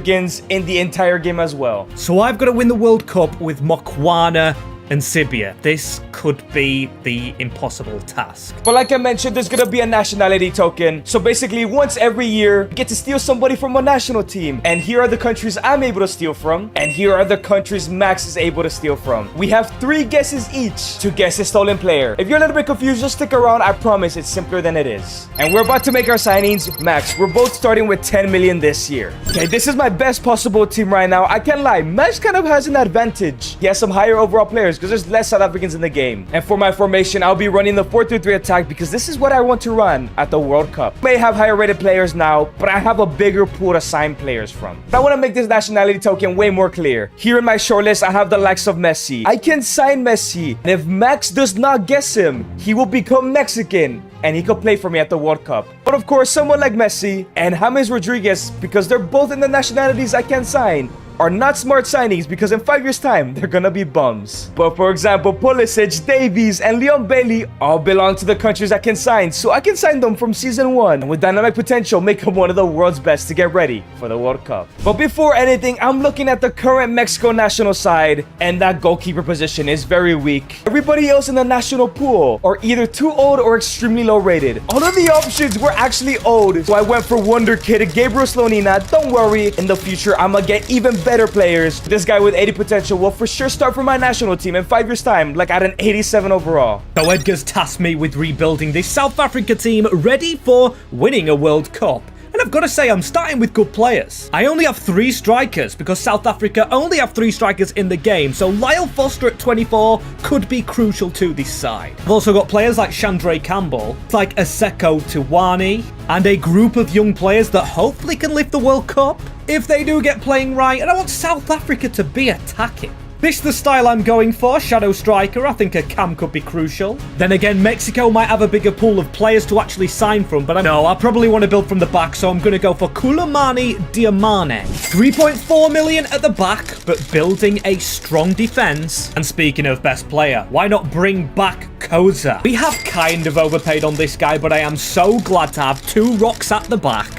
in the entire game as well. So I've got to win the World Cup with Mokwana and Sibia. This could be the impossible task. But like I mentioned, there's gonna be a nationality token. So basically, once every year, you get to steal somebody from a national team. And here are the countries I'm able to steal from. And here are the countries Max is able to steal from. We have 3 guesses each to guess a stolen player. If you're a little bit confused, just stick around. I promise it's simpler than it is. And we're about to make our signings. Max, we're both starting with 10 million this year. Okay, this is my best possible team right now. I can't lie, Max kind of has an advantage. He has some higher overall players because there's less South Africans in the game. And for my formation, I'll be running the 4-3-3 attack because this is what I want to run at the World Cup. May have higher rated players now, but I have a bigger pool to sign players from. But I want to make this nationality token way more clear. Here in my shortlist, I have the likes of Messi. I can sign Messi, and if Max does not guess him, he will become Mexican, and he could play for me at the World Cup. But of course, someone like Messi and James Rodriguez, because they're both in the nationalities I can sign, are not smart signings because in 5 years' time, they're gonna be bums. But for example, Pulisic, Davies, and Leon Bailey all belong to the countries I can sign, so I can sign them from season 1, and with dynamic potential, make them one of the world's best to get ready for the World Cup. But before anything, I'm looking at the current Mexico national side, and that goalkeeper position is very weak. Everybody else in the national pool are either too old or extremely low rated. All of the options were actually old, so I went for Wonder Kid, Gabriel Slonina. Don't worry, in the future, I'm gonna get even better players. This guy with 80 potential will for sure start for my national team in 5 years' time, like at an 87 overall. So Edgar's tasked me with rebuilding this South Africa team ready for winning a World Cup. And I've got to say, I'm starting with good players. I only have 3 strikers because South Africa only have 3 strikers in the game. So Lyle Foster at 24 could be crucial to this side. I've also got players like Chandray Campbell, like Aseko Tuwani, and a group of young players that hopefully can lift the World Cup if they do get playing right. And I want South Africa to be attacking. This is the style I'm going for, Shadow Striker. I think a cam could be crucial. Then again, Mexico might have a bigger pool of players to actually sign from, but I probably want to build from the back, so I'm going to go for Kulamani Diamane. 3.4 million at the back, but building a strong defense. And speaking of best player, why not bring back Koza? We have kind of overpaid on this guy, but I am so glad to have 2 rocks at the back.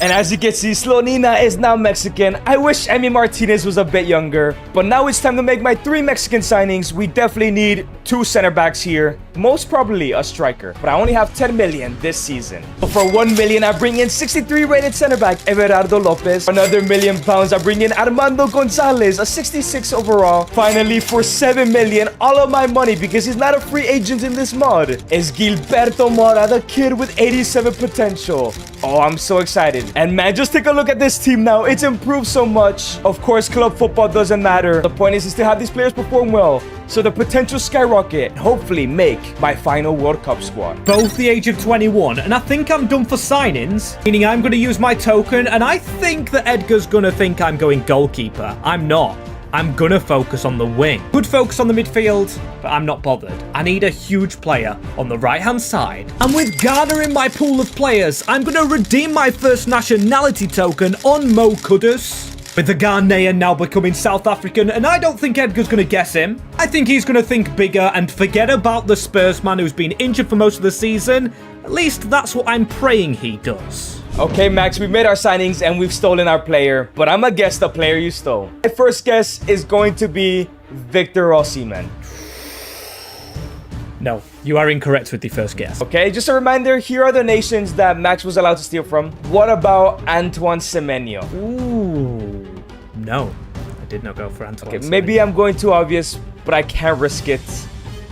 And as you can see, Slonina is now Mexican. I wish Emi Martinez was a bit younger. But now it's time to make my 3 Mexican signings. We definitely need 2 center backs here. Most probably a striker. But I only have 10 million this season. But for 1 million, I bring in 63 rated center back Everardo Lopez. Another £1,000,000, I bring in Armando Gonzalez, a 66 overall. Finally, for 7 million, all of my money, because he's not a free agent in this mod, is Gilberto Mora, the kid with 87 potential. Oh, I'm so excited. And man, just take a look at this team now. It's improved so much. Of course, club football doesn't matter. The point is to have these players perform well, so the potential skyrocket and hopefully make my final World Cup squad. Both the age of 21, and I think I'm done for signings, meaning I'm going to use my token, and I think that Edgar's going to think I'm going goalkeeper. I'm not. I'm gonna focus on the wing. Could focus on the midfield, but I'm not bothered. I need a huge player on the right-hand side. And with Ghana in my pool of players, I'm gonna redeem my first nationality token on Mo Kudus. With the Ghanaian now becoming South African, and I don't think Edgar's gonna guess him. I think he's gonna think bigger and forget about the Spurs man who's been injured for most of the season. At least that's what I'm praying he does. Okay, Max, we've made our signings and we've stolen our player, but I'm gonna guess the player you stole. My first guess is going to be Victor Osimhen. No, you are incorrect with the first guess. Okay, just a reminder, here are the nations that Max was allowed to steal from. What about Antoine Semenyo? Ooh, no, I did not go for Antoine. Okay, maybe I'm going too obvious, but I can't risk it.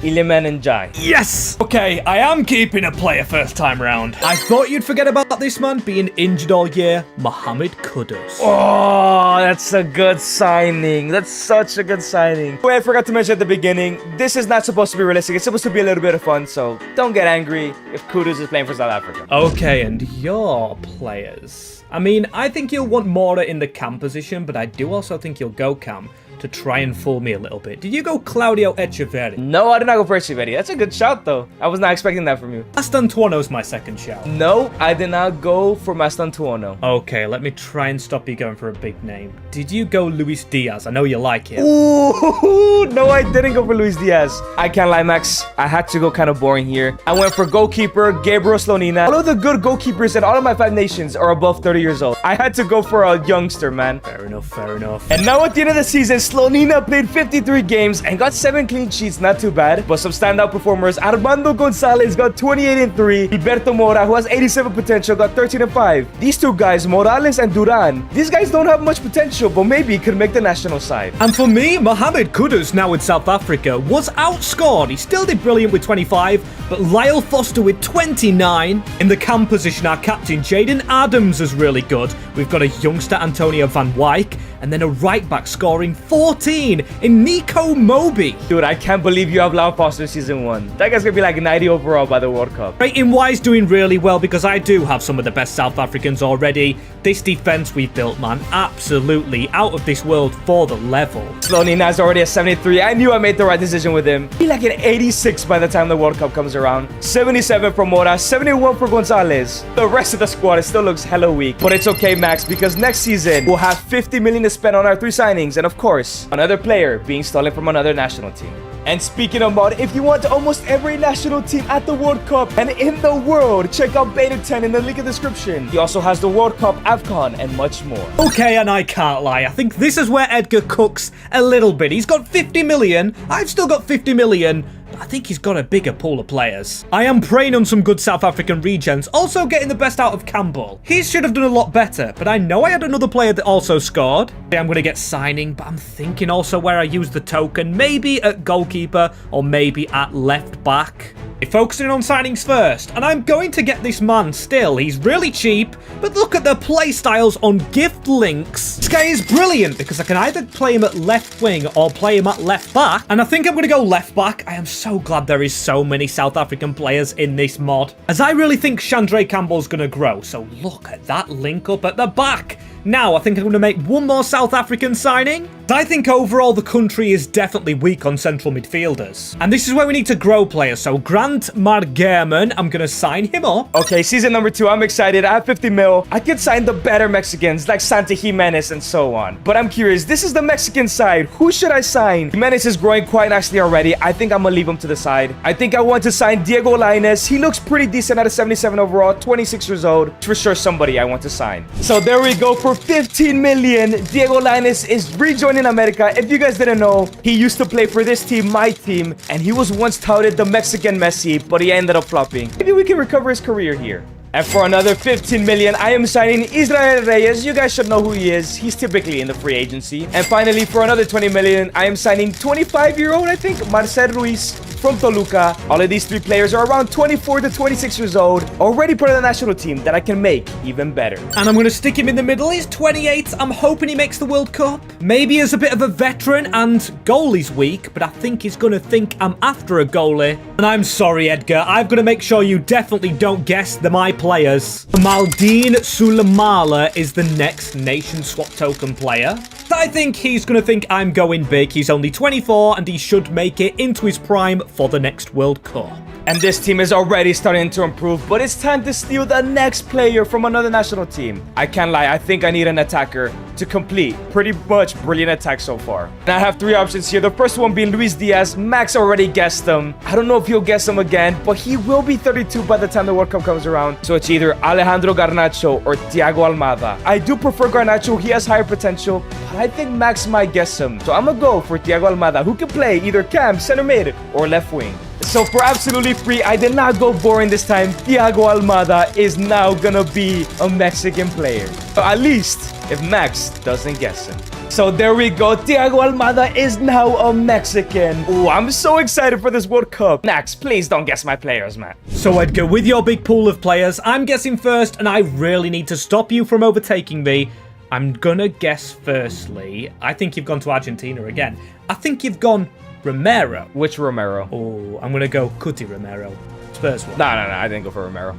Iliman Njai. Yes! Okay, I am keeping a player first time round. I thought you'd forget about this man being injured all year. Mohamed Kudus. Oh, that's a good signing. That's such a good signing. Wait, I forgot to mention at the beginning, this is not supposed to be realistic. It's supposed to be a little bit of fun, so don't get angry if Kudus is playing for South Africa. Okay, and your players. I mean, I think you'll want Mora in the cam position, but I do also think you'll go cam to try and fool me a little bit. Did you go Claudio Echeverri? No, I did not go for Echeverri. That's a good shot, though. I was not expecting that from you. Mastantuono's my second shout. No, I did not go for Mastantuono. Okay, let me try and stop you going for a big name. Did you go Luis Diaz? I know you like him. Ooh, no, I didn't go for Luis Diaz. I can't lie, Max. I had to go kind of boring here. I went for goalkeeper Gabriel Slonina. All of the good goalkeepers in all of my 5 nations are above 30 years old. I had to go for a youngster, man. Fair enough, fair enough. And now at the end of the season, Slonina played 53 games and got 7 clean sheets, not too bad. But some standout performers, Armando Gonzalez got 28-3. Gilberto Mora, who has 87 potential, got 13-5. These 2 guys, Morales and Duran, these guys don't have much potential, but maybe could make the national side. And for me, Mohamed Kudus, now with South Africa, was outscored. He still did brilliant with 25, but Lyle Foster with 29. In the cam position, our captain, Jaden Adams, is really good. We've got a youngster, Antonio van Wyk, and then a right back scoring 14 in Nico Moby. Dude, I can't believe you have Lyle Foster season 1. That guy's gonna be like 90 overall by the World Cup. Rating wise, doing really well because I do have some of the best South Africans already. This defense we've built, man, absolutely out of this world for the level. Slonina's already a 73. I knew I made the right decision with him. Be like an 86 by the time the World Cup comes around. 77 for Mora, 71 for Gonzalez. The rest of the squad, it still looks hella weak. But it's okay, Max, because next season, we'll have 50 million to spend on our 3 signings. And of course, another player being stolen from another national team. And speaking of mod, if you want almost every national team at the World Cup and in the world, check out Beta 10 in the link in the description. He also has the World Cup, AFCON, and much more. Okay, and I can't lie. I think this is where Edgar cooks a little bit. He's got 50 million. I've still got 50 million. I think he's got a bigger pool of players. I am preying on some good South African regens, also getting the best out of Campbell. He should have done a lot better, but I know I had another player that also scored. I'm going to get signing, but I'm thinking also where I use the token, maybe at goalkeeper or maybe at left back. Focusing on signings first, and I'm going to get this man still. He's really cheap, but look at the play styles on gift links. This guy is brilliant because I can either play him at left wing or play him at left back, and I think I'm going to go left back. I am so glad there is so many South African players in this mod, as I really think Chandray Campbell's going to grow. So look at that link up at the back. Now, I think I'm going to make one more South African signing. I think overall the country is definitely weak on central midfielders. And this is where we need to grow players. So Grant Margerman, I'm going to sign him up. Okay, season number 2, I'm excited. I have 50 mil. I could sign the better Mexicans like Santi Jimenez and so on. But I'm curious, this is the Mexican side. Who should I sign? Jimenez is growing quite nicely already. I think I'm going to leave him to the side. I think I want to sign Diego Lainez. He looks pretty decent at a 77 overall, 26 years old. For sure somebody I want to sign. So there we go. For 15 million, Diego Lainez is rejoining America. If you guys didn't know, he used to play for this team, my team, and he was once touted the Mexican Messi, but he ended up flopping. Maybe we can recover his career here. And for another 15 million, I am signing Israel Reyes. You guys should know who he is. He's typically in the free agency. And finally, for another 20 million, I am signing 25-year-old, I think, Marcel Ruiz from Toluca. All of these 3 players are around 24 to 26 years old, already part of the national team that I can make even better. And I'm going to stick him in the middle. He's 28. I'm hoping he makes the World Cup. Maybe as a bit of a veteran, and goalie's weak, but I think he's going to think I'm after a goalie. And I'm sorry, Edgar. I've got to make sure you definitely don't guess my players. Maldine Sulemala is the next nation swap token player. I think he's going to think I'm going big. He's only 24 and he should make it into his prime for the next World Cup. And this team is already starting to improve, but it's time to steal the next player from another national team. I can't lie, I think I need an attacker to complete pretty much brilliant attack so far. And I have 3 options here. The first one being Luis Diaz. Max already guessed him. I don't know if he'll guess him again, but he will be 32 by the time the World Cup comes around. So it's either Alejandro Garnacho or Thiago Almada. I do prefer Garnacho. He has higher potential, but I think Max might guess him. So I'm gonna go for Thiago Almada, who can play either cam, center mid, or left wing. So for absolutely free, I did not go boring this time. Thiago Almada is now gonna be a Mexican player. At least if Max doesn't guess him. So there we go. Thiago Almada is now a Mexican. Ooh, I'm so excited for this World Cup. Max, please don't guess my players, man. So Edgar, with your big pool of players, I'm guessing first, and I really need to stop you from overtaking me. I'm gonna guess firstly. I think you've gone to Argentina again. I think you've gone Romero. Which Romero? Oh, I'm gonna go Cuti Romero. Spurs one. No, I didn't go for Romero.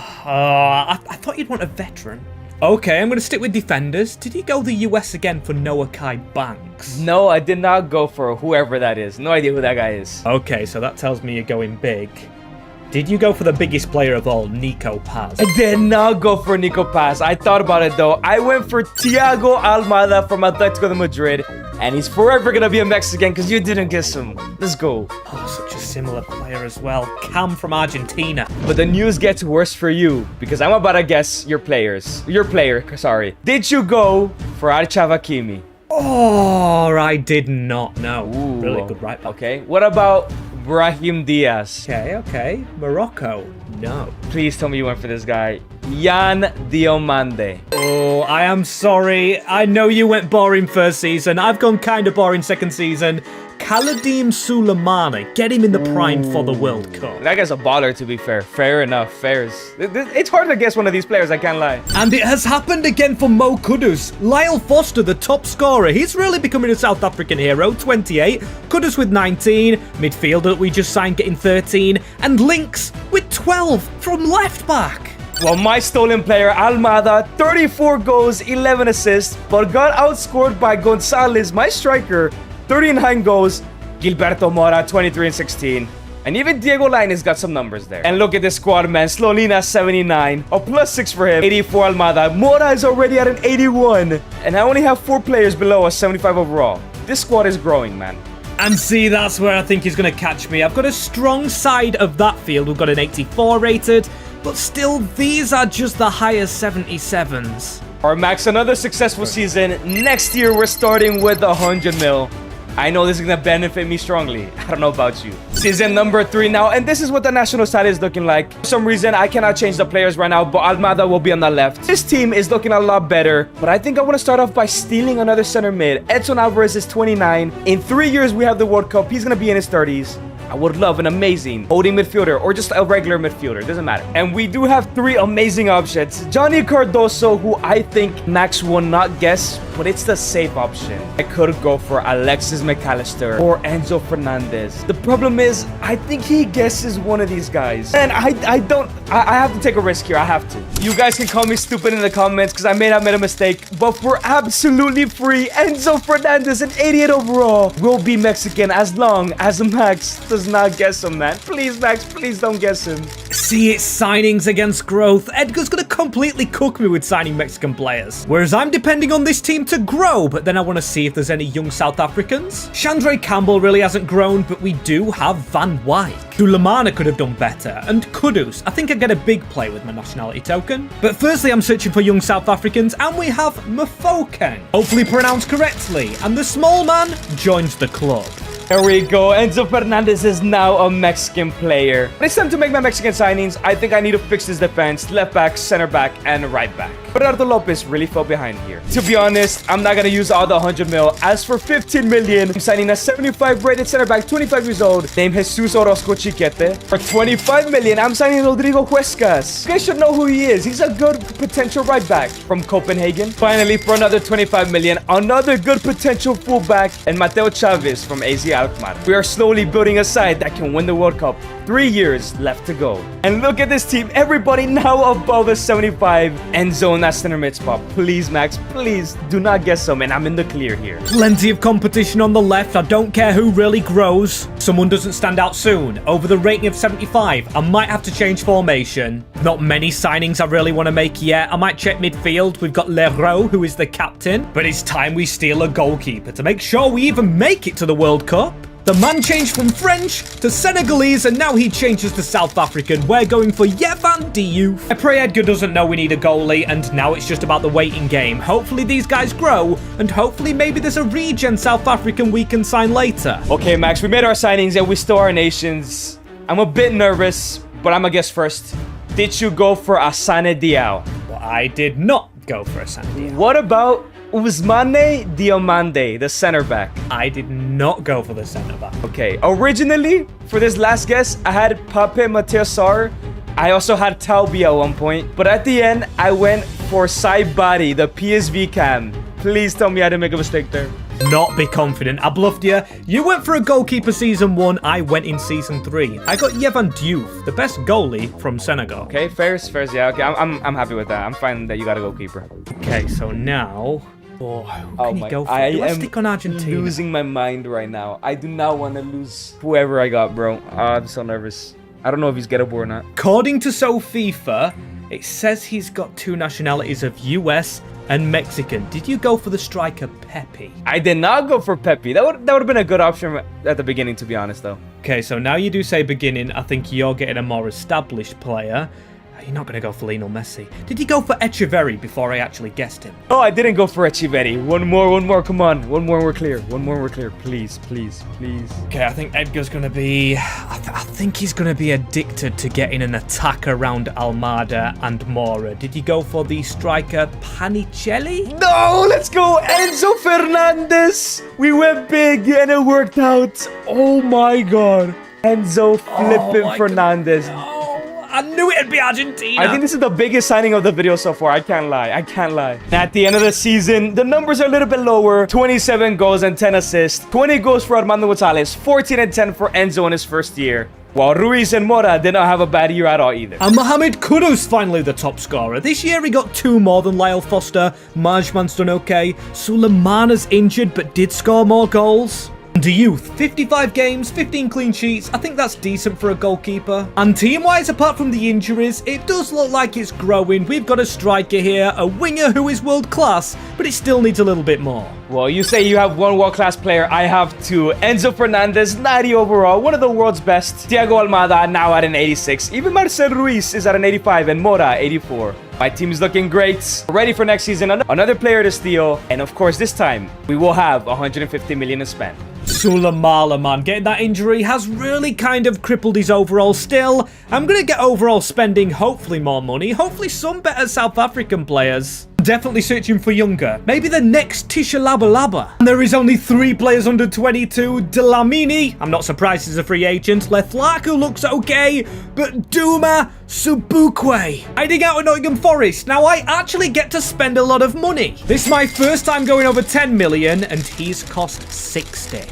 I thought you'd want a veteran. Okay, I'm gonna stick with defenders. Did you go the US again for Noah Kai Banks? No, I did not go for whoever that is. No idea who that guy is. Okay, so that tells me you're going big. Did you go for the biggest player of all, Nico Paz? I did not go for Nico Paz. I thought about it though. I went for Thiago Almada from Atletico de Madrid. And he's forever gonna be a Mexican because you didn't guess him. Let's go. Oh, such a similar player as well. Cam from Argentina. But the news gets worse for you because I'm about to guess your players. Your player, sorry. Did you go for Achraf Hakimi? Oh, I did not know. Ooh, really good right back. Okay. What about Brahim Diaz? Okay. Morocco. No. Please tell me you went for this guy. Yan Diomande. Oh, I am sorry. I know you went boring first season. I've gone kind of boring second season. Kaladim Suleimani. Get him in the prime for the World Cup. That guy's a baller, to be fair. Fair enough. It's hard to guess one of these players, I can't lie. And it has happened again for Mo Kudus. Lyle Foster, the top scorer. He's really becoming a South African hero. 28. Kudus with 19. Midfielder that we just signed getting 13. And Links with 12 from left back. Well, my stolen player, Almada, 34 goals, 11 assists, but got outscored by Gonzalez, my striker, 39 goals, Gilberto Mora, 23 and 16. And even Diego Lainez got some numbers there. And look at this squad, man. Slonina, 79. A +6 for him. 84 Almada. Mora is already at an 81. And I only have 4 players below a 75 overall. This squad is growing, man. And see, that's where I think he's going to catch me. I've got a strong side of that field. We've got an 84 rated. But still, these are just the highest 77s. All right, Max, another successful season. Next year, we're starting with 100 mil. I know this is going to benefit me strongly. I don't know about you. Season number 3 now, and this is what the national side is looking like. For some reason, I cannot change the players right now, but Almada will be on the left. This team is looking a lot better, but I think I want to start off by stealing another center mid. Edson Alvarez is 29. In 3 years, we have the World Cup. He's going to be in his 30s. I would love an amazing holding midfielder or just a regular midfielder. Doesn't matter. And we do have 3 amazing options. Johnny Cardoso, who I think Max will not guess, but it's the safe option. I could go for Alexis McAllister or Enzo Fernandez. The problem is, I think he guesses one of these guys. And I have to take a risk here. I have to. You guys can call me stupid in the comments because I may have made a mistake, but for absolutely free, Enzo Fernandez, an 88 overall, will be Mexican as long as Max does not guess him, man. Please, Max, please don't guess him. See, it's signings against growth. Edgar's gonna completely cook me with signing Mexican players. Whereas I'm depending on this team to grow, but then I want to see if there's any young South Africans. Chandre Campbell really hasn't grown, but we do have Van Wyk. Sulemana could have done better, and Kudus. I think I get a big play with my nationality token. But firstly, I'm searching for young South Africans, and we have Mofokeng, hopefully pronounced correctly, and the small man joins the club. There we go. Enzo Fernandez is now a Mexican player. When it's time to make my Mexican signings, I think I need to fix this defense. Left back, center back, and right back. Gerardo Lopez really fell behind here. To be honest, I'm not going to use all the 100 mil. As for 15 million, I'm signing a 75 rated center back, 25 years old, named Jesus Orozco Chiquete. For 25 million, I'm signing Rodrigo Huescas. You guys should know who he is. He's a good potential right back from Copenhagen. Finally, for another 25 million, another good potential fullback, and Mateo Chavez from AZ Alkmaar. We are slowly building a side that can win the World Cup. 3 years left to go. And look at this team. Everybody now above the 75 end zone. That center mid spot. Please, Max, please do not guess him, and I'm in the clear here. Plenty of competition on the left. I don't care who really grows. Someone doesn't stand out soon. Over the rating of 75, I might have to change formation. Not many signings I really want to make yet. I might check midfield. We've got Leroux, who is the captain. But it's time we steal a goalkeeper to make sure we even make it to the World Cup. The man changed from French to Senegalese, and now he changes to South African. We're going for Yevan Diouf. I pray Edgar doesn't know we need a goalie, and now it's just about the waiting game. Hopefully these guys grow, and hopefully maybe there's a regen South African we can sign later. Okay, Max, we made our signings, and we stole our nations. I'm a bit nervous, but I'm gonna guess first. Did you go for Asane Diao? Well, I did not go for Asane Diao. What about Ousmane Diomande, the center back? I did not go for the center back. Okay, originally, for this last guess, I had Pape Matteo Sarr. I also had Taubi at one point. But at the end, I went for Saibari, the PSV cam. Please tell me I didn't make a mistake there. Not be confident. I bluffed you. You went for a goalkeeper season 1. I went in season 3. I got Yevan Diouf, the best goalie from Senegal. Okay, fairs, yeah. Okay, I'm happy with that. I'm fine that you got a goalkeeper. Okay, so now... Oh, who can you go for? I Do I am stick on Argentina? losing my mind right now. I do not want to lose whoever I got, bro. I'm so nervous. I don't know if he's gettable or not. According to SoFIFA, it says he's got 2 nationalities of US and Mexican. Did you go for the striker Pepe? I did not go for Pepe. That would have been a good option at the beginning, to be honest, though. Okay, so now you do say beginning. I think you're getting a more established player. You're not going to go for Lionel Messi. Did you go for Echeverri before I actually guessed him? Oh, I didn't go for Echeverri. One more. Come on. One more and we're clear. Please. Okay, I think Edgar's going to be... I think he's going to be addicted to getting an attack around Almada and Mora. Did you go for the striker Panicelli? No, let's go. Enzo Fernandez. We went big and it worked out. Oh my God. Enzo flipping Fernandez. I knew it'd be Argentina. I think this is the biggest signing of the video so far. I can't lie. At the end of the season, the numbers are a little bit lower. 27 goals and 10 assists. 20 goals for Armando Gonzalez. 14 and 10 for Enzo in his first year. While Ruiz and Mora did not have a bad year at all either. And Mohamed Kudus finally the top scorer. This year he got 2 more than Lyle Foster. Majman's done okay. Sulemana's injured but did score more goals. The youth, 55 games, 15 clean sheets. I think that's decent for a goalkeeper. And team-wise, apart from the injuries, it does look like it's growing. We've got a striker here, a winger who is world-class, but it still needs a little bit more. Well, you say you have 1 world-class player. I have 2. Enzo Fernandez, 90 overall, one of the world's best. Thiago Almada now at an 86. Even Marcel Ruiz is at an 85 and Mora 84. My team is looking great. Ready for next season. Another player to steal. And of course, this time, we will have 150 million to spend. Sulemana, man, getting that injury has really kind of crippled his overall. Still, I'm going to get overall spending, hopefully more money, hopefully some better South African players. Definitely searching for younger. Maybe the next Tisha Laba Laba. And there is only 3 players under 22. Delamini, I'm not surprised he's a free agent. Leflaku looks okay, but Duma Subukwe. Hiding out at Nottingham Forest. Now I actually get to spend a lot of money. This is my first time going over 10 million, and he's cost 60.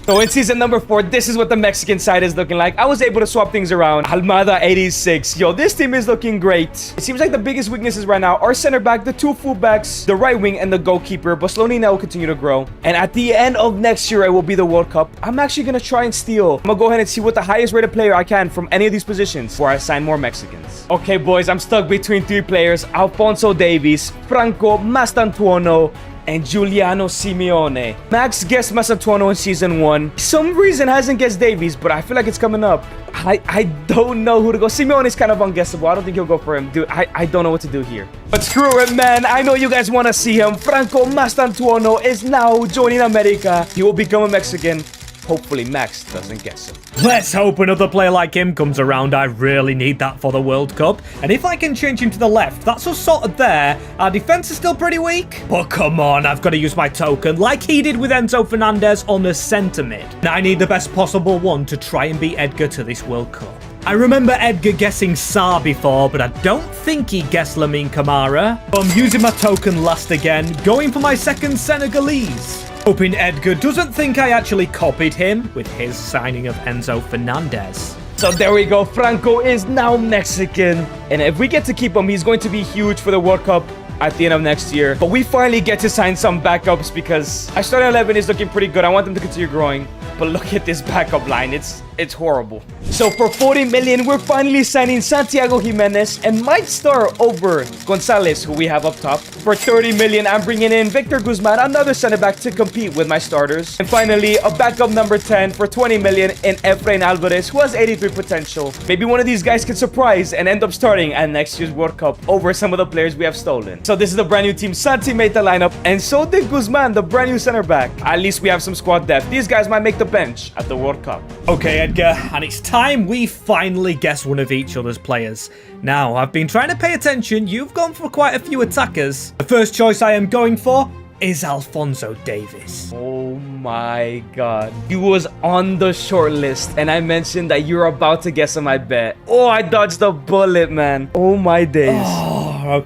So in season number 4, this is what the Mexican side is looking like. I was able to swap things around. Almada 86. Yo, this team is looking great. It seems like the biggest weaknesses right now are center back, the 2 fullbacks, the right wing, and the goalkeeper. But slowly now will continue to grow. And at the end of next year, it will be the World Cup. I'm actually going to try and steal. I'm going to go ahead and see what the highest rated player I can from any of these positions before I sign more Mexicans. Okay, boys, I'm stuck between 3 players. Alfonso Davies, Franco Mastantuono, and Giuliano Simeone. Max guessed Mastantuono in season 1. Some reason hasn't guessed Davies, but I feel like it's coming up. I don't know who to go. Simeone is kind of unguessable. I don't think he'll go for him. Dude, I don't know what to do here. But screw it, man. I know you guys want to see him. Franco Mastantuono is now joining America. He will become a Mexican. Hopefully Max doesn't guess him. Let's hope another player like him comes around. I really need that for the World Cup. And if I can change him to the left, that's us sorted there. Our defense is still pretty weak. But come on, I've got to use my token like he did with Enzo Fernandez on the centre mid. Now I need the best possible one to try and beat Edgar to this World Cup. I remember Edgar guessing Sarr before, but I don't think he guessed Lamine Camara. So I'm using my token last again, going for my second Senegalese. Hoping Edgar doesn't think I actually copied him with his signing of Enzo Fernandez. So there we go. Franco is now Mexican. And if we get to keep him, he's going to be huge for the World Cup at the end of next year. But we finally get to sign some backups because our starting 11 is looking pretty good. I want them to continue growing. But look at this backup line. It's horrible. So for 40 million, we're finally signing Santiago Jimenez and might start over Gonzalez, who we have up top. For 30 million, I'm bringing in Victor Guzman, another center back to compete with my starters. And finally, a backup number 10 for 20 million in Efrain Alvarez, who has 83 potential. Maybe one of these guys can surprise and end up starting at next year's World Cup over some of the players we have stolen. So this is the brand new team. Santi made the lineup, and so did Guzman, the brand new center back. At least we have some squad depth. These guys might make the bench at the World Cup. Okay, Edgar, and it's time we finally guess one of each other's players. Now, I've been trying to pay attention. You've gone for quite a few attackers. The first choice I am going for is Alfonso Davies. Oh my god. He was on the short list, and I mentioned that you're about to guess him, I bet. Oh, I dodged a bullet, man. Oh my days. Oh,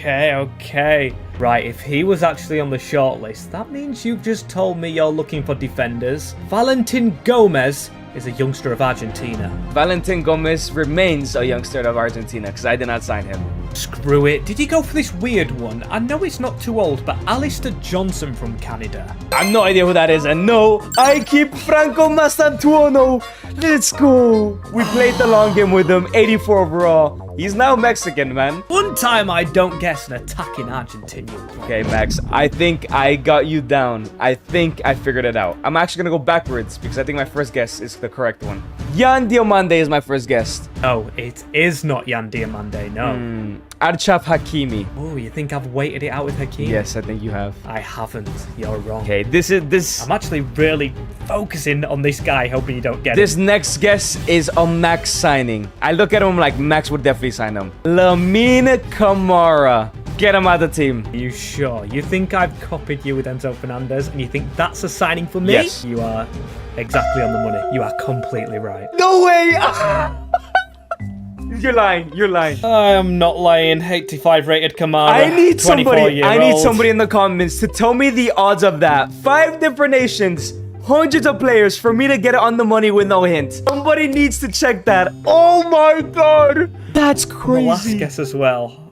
okay. Right, if he was actually on the shortlist, that means you've just told me you're looking for defenders. Valentin Gomez is a youngster of Argentina. Valentin Gomez remains a youngster of Argentina because I did not sign him. Screw it. Did you go for this weird one? I know it's not too old, but Alistair Johnson from Canada. I have no idea who that is, and no, I keep Franco Mastantuono. Let's go. We played the long game with him, 84 overall. He's now Mexican, man. One time I don't guess an attacking Argentinian. Okay, Max, I think I got you down. I think I figured it out. I'm actually going to go backwards because I think my first guess is the correct one. Yan Diomande is my first guess. Oh, it is not Yan Diomande, no. Achraf Hakimi. Oh, you think I've waited it out with Hakimi? Yes, I think you have. I haven't. You're wrong. Okay, this. I'm actually really focusing on this guy, hoping you don't get it. This next guess is a Max signing. I look at him like Max would definitely sign him. Lamine Camara. Get him out of the team. Are you sure? You think I've copied you with Enzo Fernandez, and you think that's a signing for me? Yes. You are exactly on the money. You are completely right. No way! You're lying. I am not lying. 85 rated Kamara. I need somebody in the comments to tell me the odds of that. 5 different nations, hundreds of players for me to get it on the money with no hint. Somebody needs to check that. Oh my god. That's crazy. The last guess as well.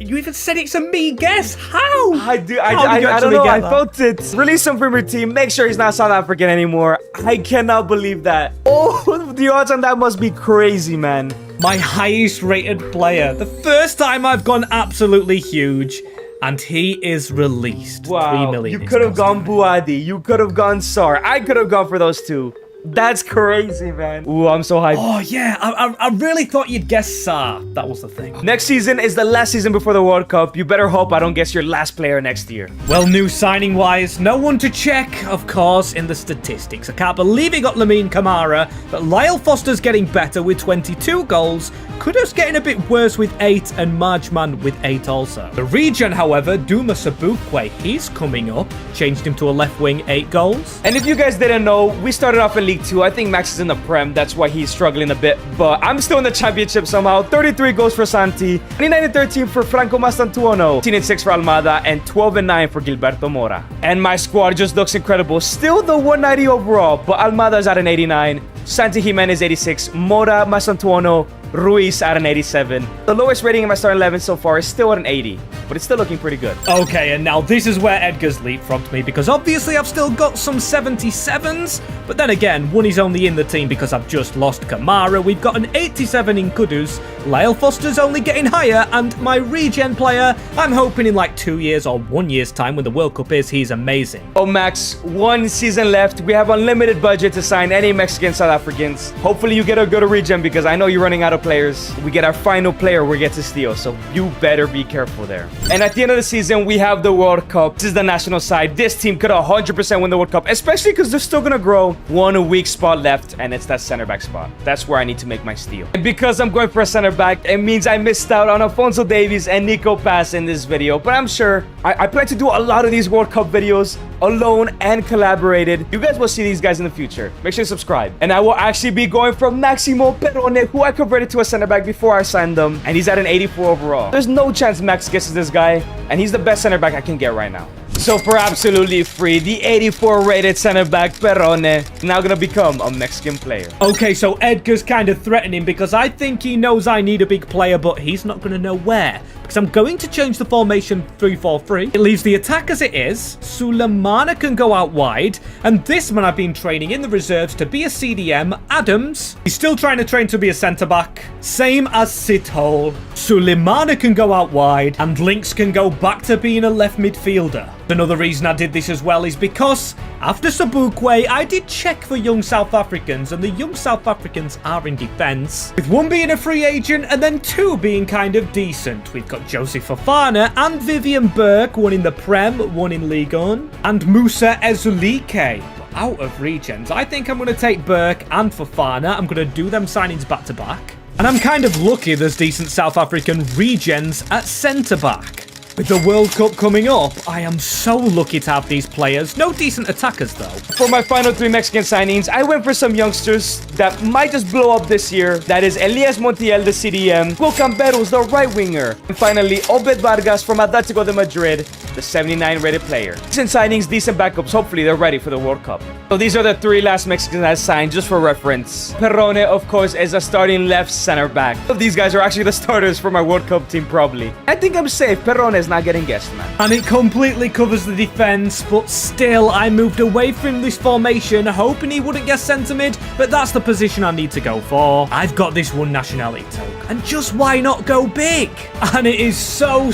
You even said it's a me guess. How? I don't know. I felt it. Release him from your team. Make sure he's not South African anymore. I cannot believe that. Oh, the odds on that must be crazy, man. My highest rated player. The first time I've gone absolutely huge. And he is released. Wow. 3 million. You could have gone Buadi. You could have gone Sarr. I could have gone for those two. That's crazy, man. Ooh, I'm so hyped. Oh, yeah. I really thought you'd guess Sa. That was the thing. Next season is the last season before the World Cup. You better hope I don't guess your last player next year. Well, new signing-wise, no one to check, of course, in the statistics. I can't believe he got Lamine Camara, but Lyle Foster's getting better with 22 goals. Kudus getting a bit worse with 8, and Marjman with 8 also. The regen, however, Duma Sabukwe, he's coming up. Changed him to a left wing, 8 goals. And if you guys didn't know, we started off in League 2. I think Max is in the Prem. That's why he's struggling a bit. But I'm still in the Championship somehow. 33 goals for Santi, 29 and 13 for Franco Mastantuono, 18 and 6 for Almada, and 12 and 9 for Gilberto Mora. And my squad just looks incredible. Still the 190 overall, but Almada's at an 89. Santi Jimenez 86, Mora, Mastantuono, Ruiz at an 87. The lowest rating in my starting 11 so far is still at an 80, but it's still looking pretty good. Okay, and now this is where Edgar's leapfrogged me, because obviously I've still got some 77s, but then again, one is only in the team because I've just lost Kamara. We've got an 87 in Kudus. Lyle Foster's only getting higher, and my regen player, I'm hoping in like 2 years or 1 year's time when the World Cup is, he's amazing. Oh, Max, 1 season left. We have unlimited budget to sign any Mexican South Africans. Hopefully you get a good regen because I know you're running out of players. We get our final player, we get to steal, so you better be careful there. And at the end of the season, we have the World Cup. This is the national side. This team could 100% win the World Cup, especially because they're still gonna grow. One weak spot left, and it's that center back spot. That's where I need to make my steal. And because I'm going for a center back, it means I missed out on Alfonso Davies and Nico Pass in this video, but I'm sure I plan to do a lot of these World Cup videos alone and collaborated. You guys will see these guys in the future. Make sure to subscribe. And I will actually be going from Maximo Perrone, who I converted to a center back before I signed them, and he's at an 84 overall. There's no chance Max guesses this guy, and he's the best center back I can get right now. So for absolutely free, the 84 rated center back Perrone now gonna become a Mexican player. Okay, so Edgar's kind of threatening because I think he knows I need a big player, but he's not going to know where. Because I'm going to change the formation 3-4-3. It leaves the attack as it is. Sulemana can go out wide. And this man I've been training in the reserves to be a CDM, Adams. He's still trying to train to be a centre-back. Same as Sithole. Sulemana can go out wide. And Lynx can go back to being a left midfielder. Another reason I did this as well is because after Sabukwe, I did check for young South Africans, and the young South Africans are in defence. With one being a free agent and then 2 being kind of decent. We've got Josie Fofana and Vivian Burke, one in the Prem, one in Ligue 1, and Musa Ezulike. Out of regens, I think I'm going to take Burke and Fofana. I'm going to do them signings back to back. And I'm kind of lucky there's decent South African regens at centre-back. With the World Cup coming up, I am so lucky to have these players. No decent attackers, though. For my final 3 Mexican signings, I went for some youngsters that might just blow up this year. That is Elias Montiel, the CDM, Will Camberos, the right winger, and finally Obed Vargas from Atletico de Madrid, the 79 rated player. Decent signings, decent backups. Hopefully they're ready for the World Cup. So these are the 3 last Mexicans I signed, just for reference. Perrone, of course, is a starting left center back. These guys are actually the starters for my World Cup team, probably. I think I'm safe. Perrone is not getting guessed, man. And it completely covers the defense, but still, I moved away from this formation, hoping he wouldn't get centre mid, but that's the position I need to go for. I've got this one nationality token, and just why not go big? And it is so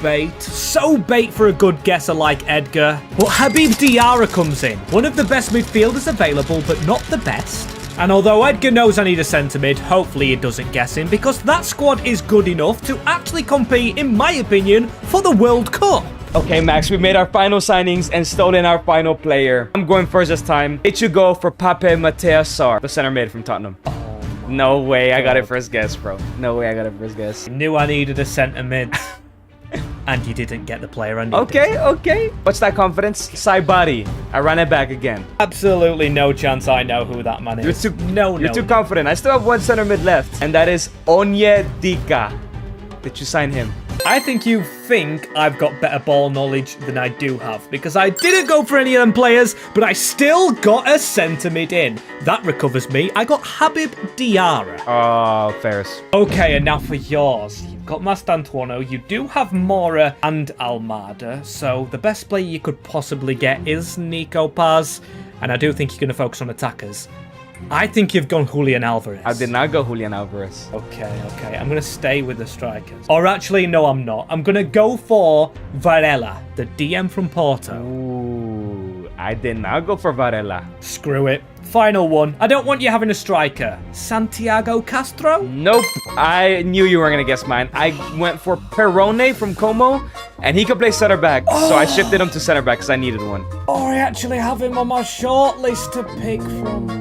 bait for a good guesser like Edgar. But Habib Diarra comes in, one of the best midfielders available, but not the best. And although Edgar knows I need a centre mid, hopefully he doesn't guess him, because that squad is good enough to actually compete, in my opinion, for the World Cup. Okay, Max, we made our final signings and stolen our final player. I'm going first this time. It should go for Pape Matea Sarr, the center mid from Tottenham. No way I got it first guess, bro. No way I got it first guess. Knew I needed a centre mid. And you didn't get the player I needed. Okay. What's that confidence? Saibari. I ran it back again. Absolutely no chance I know who that man is. You're too confident. I still have 1 center mid left, and that is Onyedika. Did you sign him? I think you think I've got better ball knowledge than I do have, because I didn't go for any of them players, but I still got a centre mid in. That recovers me. I got Habib Diarra. Oh, Ferris. Okay, and now for yours. You've got Mastantuono, you do have Mora and Almada, so the best player you could possibly get is Nico Paz, and I do think you're going to focus on attackers. I think you've gone Julian Alvarez. I did not go Julian Alvarez. Okay. I'm going to stay with the strikers. Or actually, no, I'm not. I'm going to go for Varela, the DM from Porto. Ooh. I didn't. I'll go for Varela. Screw it. Final one. I don't want you having a striker. Santiago Castro? Nope. I knew you weren't going to guess mine. I went for Perrone from Como, and he could play center back. So I shifted him to center back because I needed one. Oh, I actually have him on my short list to pick from.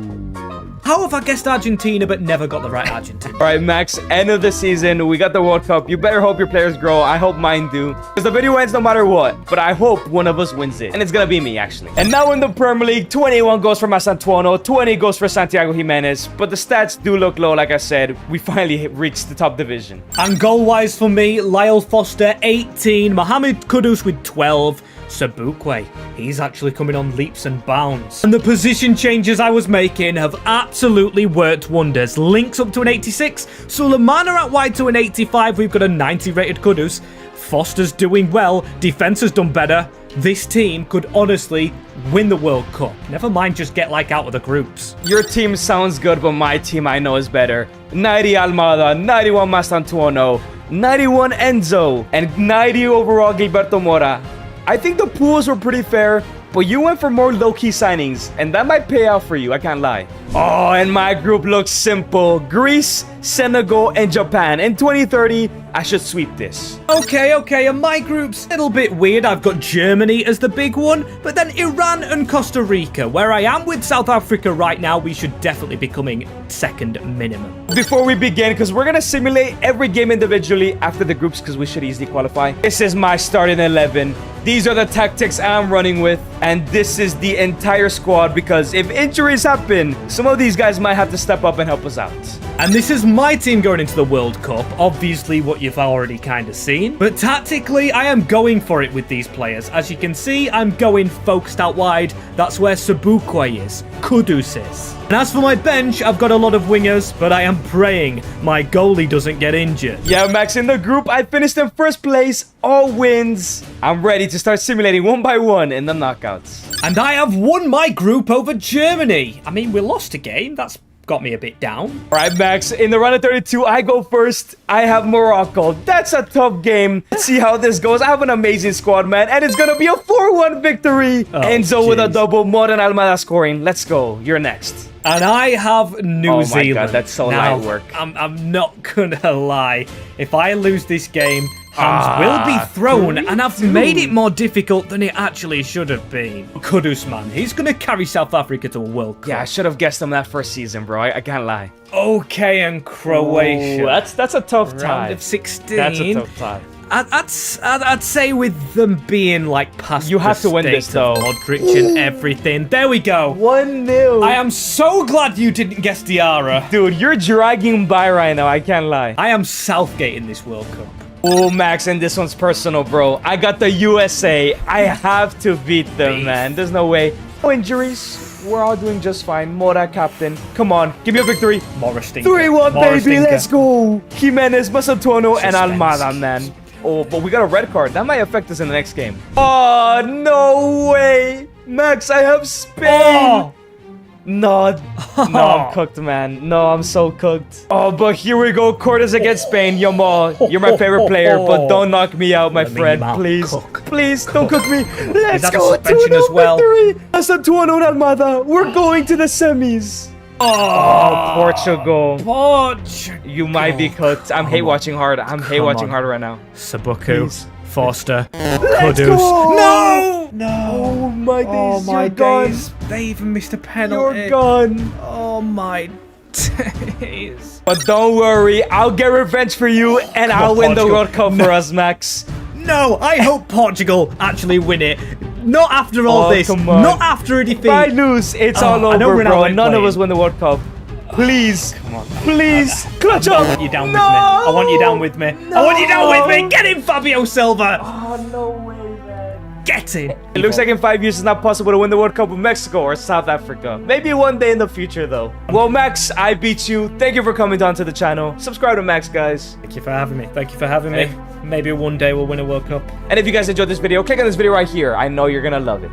How have I guessed Argentina but never got the right Argentina? All right, Max, end of the season. We got the World Cup. You better hope your players grow. I hope mine do. Because the video ends no matter what. But I hope one of us wins it. And it's going to be me, actually. And now in the Premier League, 21 goes for Masantuono, 20 goes for Santiago Jimenez. But the stats do look low, like I said. We finally reached the top division. And goal-wise for me, Lyle Foster, 18. Mohamed Kudus with 12. Sabukwe, he's actually coming on leaps and bounds. And the position changes I was making have absolutely worked wonders. Links up to an 86, Sulemana at wide to an 85, we've got a 90 rated Kudus. Foster's doing well, defense has done better. This team could honestly win the World Cup. Never mind just get like out of the groups. Your team sounds good, but my team I know is better. 90 Almada, 91 Masantuono, 91 Enzo, and 90 overall Gilberto Mora. I think the pools were pretty fair, but you went for more low-key signings, and that might pay out for you, I can't lie. Oh, and my group looks simple. Greece, Senegal, and Japan. In 2030, I should sweep this. Okay, and my group's a little bit weird. I've got Germany as the big one, but then Iran and Costa Rica. Where I am with South Africa right now, we should definitely be coming second minimum. Before we begin, because we're going to simulate every game individually after the groups, because we should easily qualify. This is my starting 11. These are the tactics I'm running with, and this is the entire squad, because if injuries happen, some of these guys might have to step up and help us out. And this is my team going into the World Cup, obviously what you've already kind of seen. But tactically, I am going for it with these players. As you can see, I'm going focused out wide. That's where Sabukwe is, Kudus is. And as for my bench, I've got a lot of wingers, but I am praying my goalie doesn't get injured. Yeah, Max, in the group, I finished in first place, all wins. I'm ready to start simulating one by one in the knockouts. And I have won my group over Germany. I mean, we lost a game. That's got me a bit down. All right, Max, in the round of 32, I go first. I have Morocco. That's a tough game. Let's see how this goes. I have an amazing squad, man, and it's going to be a 4-1 victory. Oh, Enzo with a double, Mod and Almada scoring. Let's go. You're next. And I have New Zealand. Oh my God, that's so now, light work. I'm not gonna lie. If I lose this game, hands will be thrown, and I've made it more difficult than it actually should have been. Kudus, man, he's gonna carry South Africa to a World Cup. Yeah, I should have guessed him that first season, bro. I can't lie. Okay, and Croatia. Ooh, that's a tough tie. Round of 16. That's a tough tie. I'd say with them being like past You have the to win this, state of though. Modric and everything. There we go. 1-0. I am so glad you didn't guess Diarra. Dude, you're dragging by right now. I can't lie. I am Southgate in this World Cup. Oh, Max, and this one's personal, bro. I got the USA. I have to beat them, man. There's no way. No injuries. We're all doing just fine. Mora, captain. Come on. Give me a victory. Morris Stinker. 3-1, Morris baby. Stinker. Let's go. Jimenez, Masantuono, and Suspense. Almada, man. Oh, but we got a red card. That might affect us in the next game. Oh, no way. Max, I have Spain. Oh. No, I'm cooked, man. No, I'm so cooked. Oh, but here we go. Quarters against Spain. Yamal, you're my favorite player, but don't knock me out, my friend. Please, please, don't cook me. Let's go. 2-0 as well. victory. Masantuono and Almada. We're going to the semis. Oh, Portugal. Portugal. You might be cooked. I'm hate watching hard. I'm hate watching hard right now. Sabuku. Please. Foster. Let's Kudus. go. No! Oh my days. Oh my you're gone. days. They even missed a penalty. You're gone. Oh my days. But don't worry, I'll get revenge for you, and I'll win the Portugal. World Cup for us, Max. No, I hope Portugal actually win it. Not after all Oh, this. come on. Not after a defeat. If I lose, it's all I know over, Ronaldo bro. ain't None of playing. us win the World Cup. Please, Come on. please, clutch I up. want you down with me. I want you down with me. I want you down with me. Get in, Fabio Silva. Oh, no way, man. Get in. It looks like in 5 years it's not possible to win the World Cup with Mexico or South Africa. Maybe one day in the future, though. Well, Max, I beat you. Thank you for coming down to the channel. Subscribe to Max, guys. Thank you for having me. Thank you for having me. Hey. Maybe one day we'll win a World Cup. And if you guys enjoyed this video, click on this video right here. I know you're gonna love it.